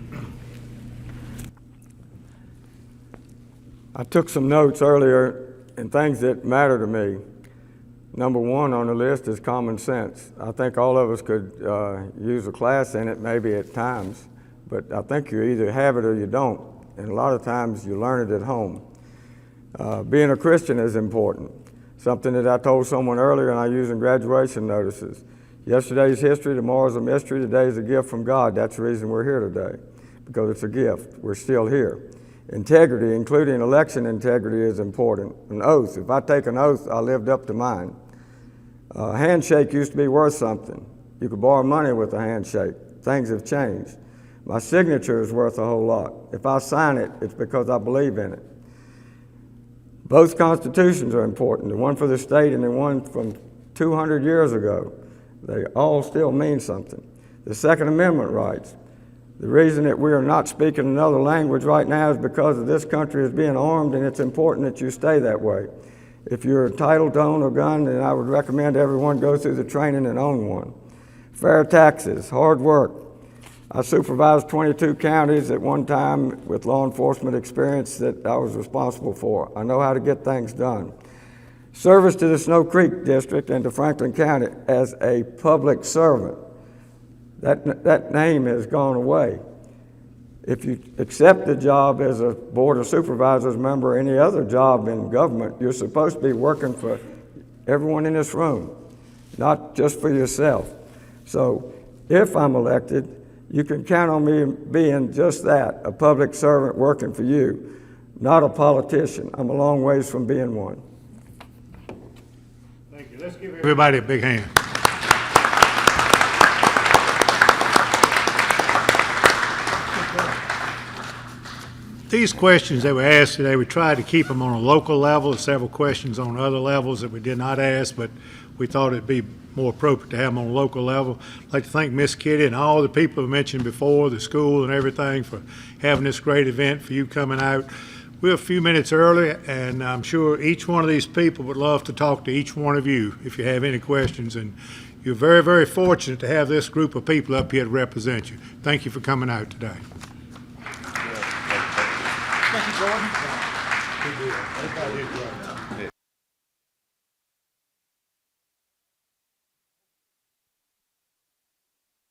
I took some notes earlier and things that matter to me. Number one on the list is common sense. I think all of us could use a class in it maybe at times, but I think you either have it or you don't, and a lot of times you learn it at home. Being a Christian is important. Something that I told someone earlier and I use in graduation notices. Yesterday's history, tomorrow's a mystery, today's a gift from God. That's the reason we're here today, because it's a gift. We're still here. Integrity, including election integrity, is important. An oath. If I take an oath, I lived up to mine. A handshake used to be worth something. You could borrow money with a handshake. Things have changed. My signature is worth a whole lot. If I sign it, it's because I believe in it. Both constitutions are important, the one for the state and the one from 200 years ago. They all still mean something. The Second Amendment rights. The reason that we are not speaking another language right now is because of this country is being armed, and it's important that you stay that way. If you're entitled to own a gun, then I would recommend everyone go through the training and own one. Fair taxes, hard work. I supervised 22 counties at one time with law enforcement experience that I was responsible for. I know how to get things done. Service to the Snow Creek District and to Franklin County as a public servant. That name has gone away. If you accept the job as a Board of Supervisors member or any other job in government, you're supposed to be working for everyone in this room, not just for yourself. So if I'm elected, you can count on me being just that, a public servant working for you, not a politician. I'm a long ways from being one. Thank you. Let's give everybody a big hand. These questions that were asked today, we tried to keep them on a local level. There's several questions on other levels that we did not ask, but we thought it'd be more appropriate to have them on a local level. I'd like to thank Miss Kitty and all the people I mentioned before, the school and everything, for having this great event, for you coming out. We're a few minutes early, and I'm sure each one of these people would love to talk to each one of you if you have any questions. And you're very, very fortunate to have this group of people up here to represent you. Thank you for coming out today. Thank you, Jordan. Good deal. Everybody did great.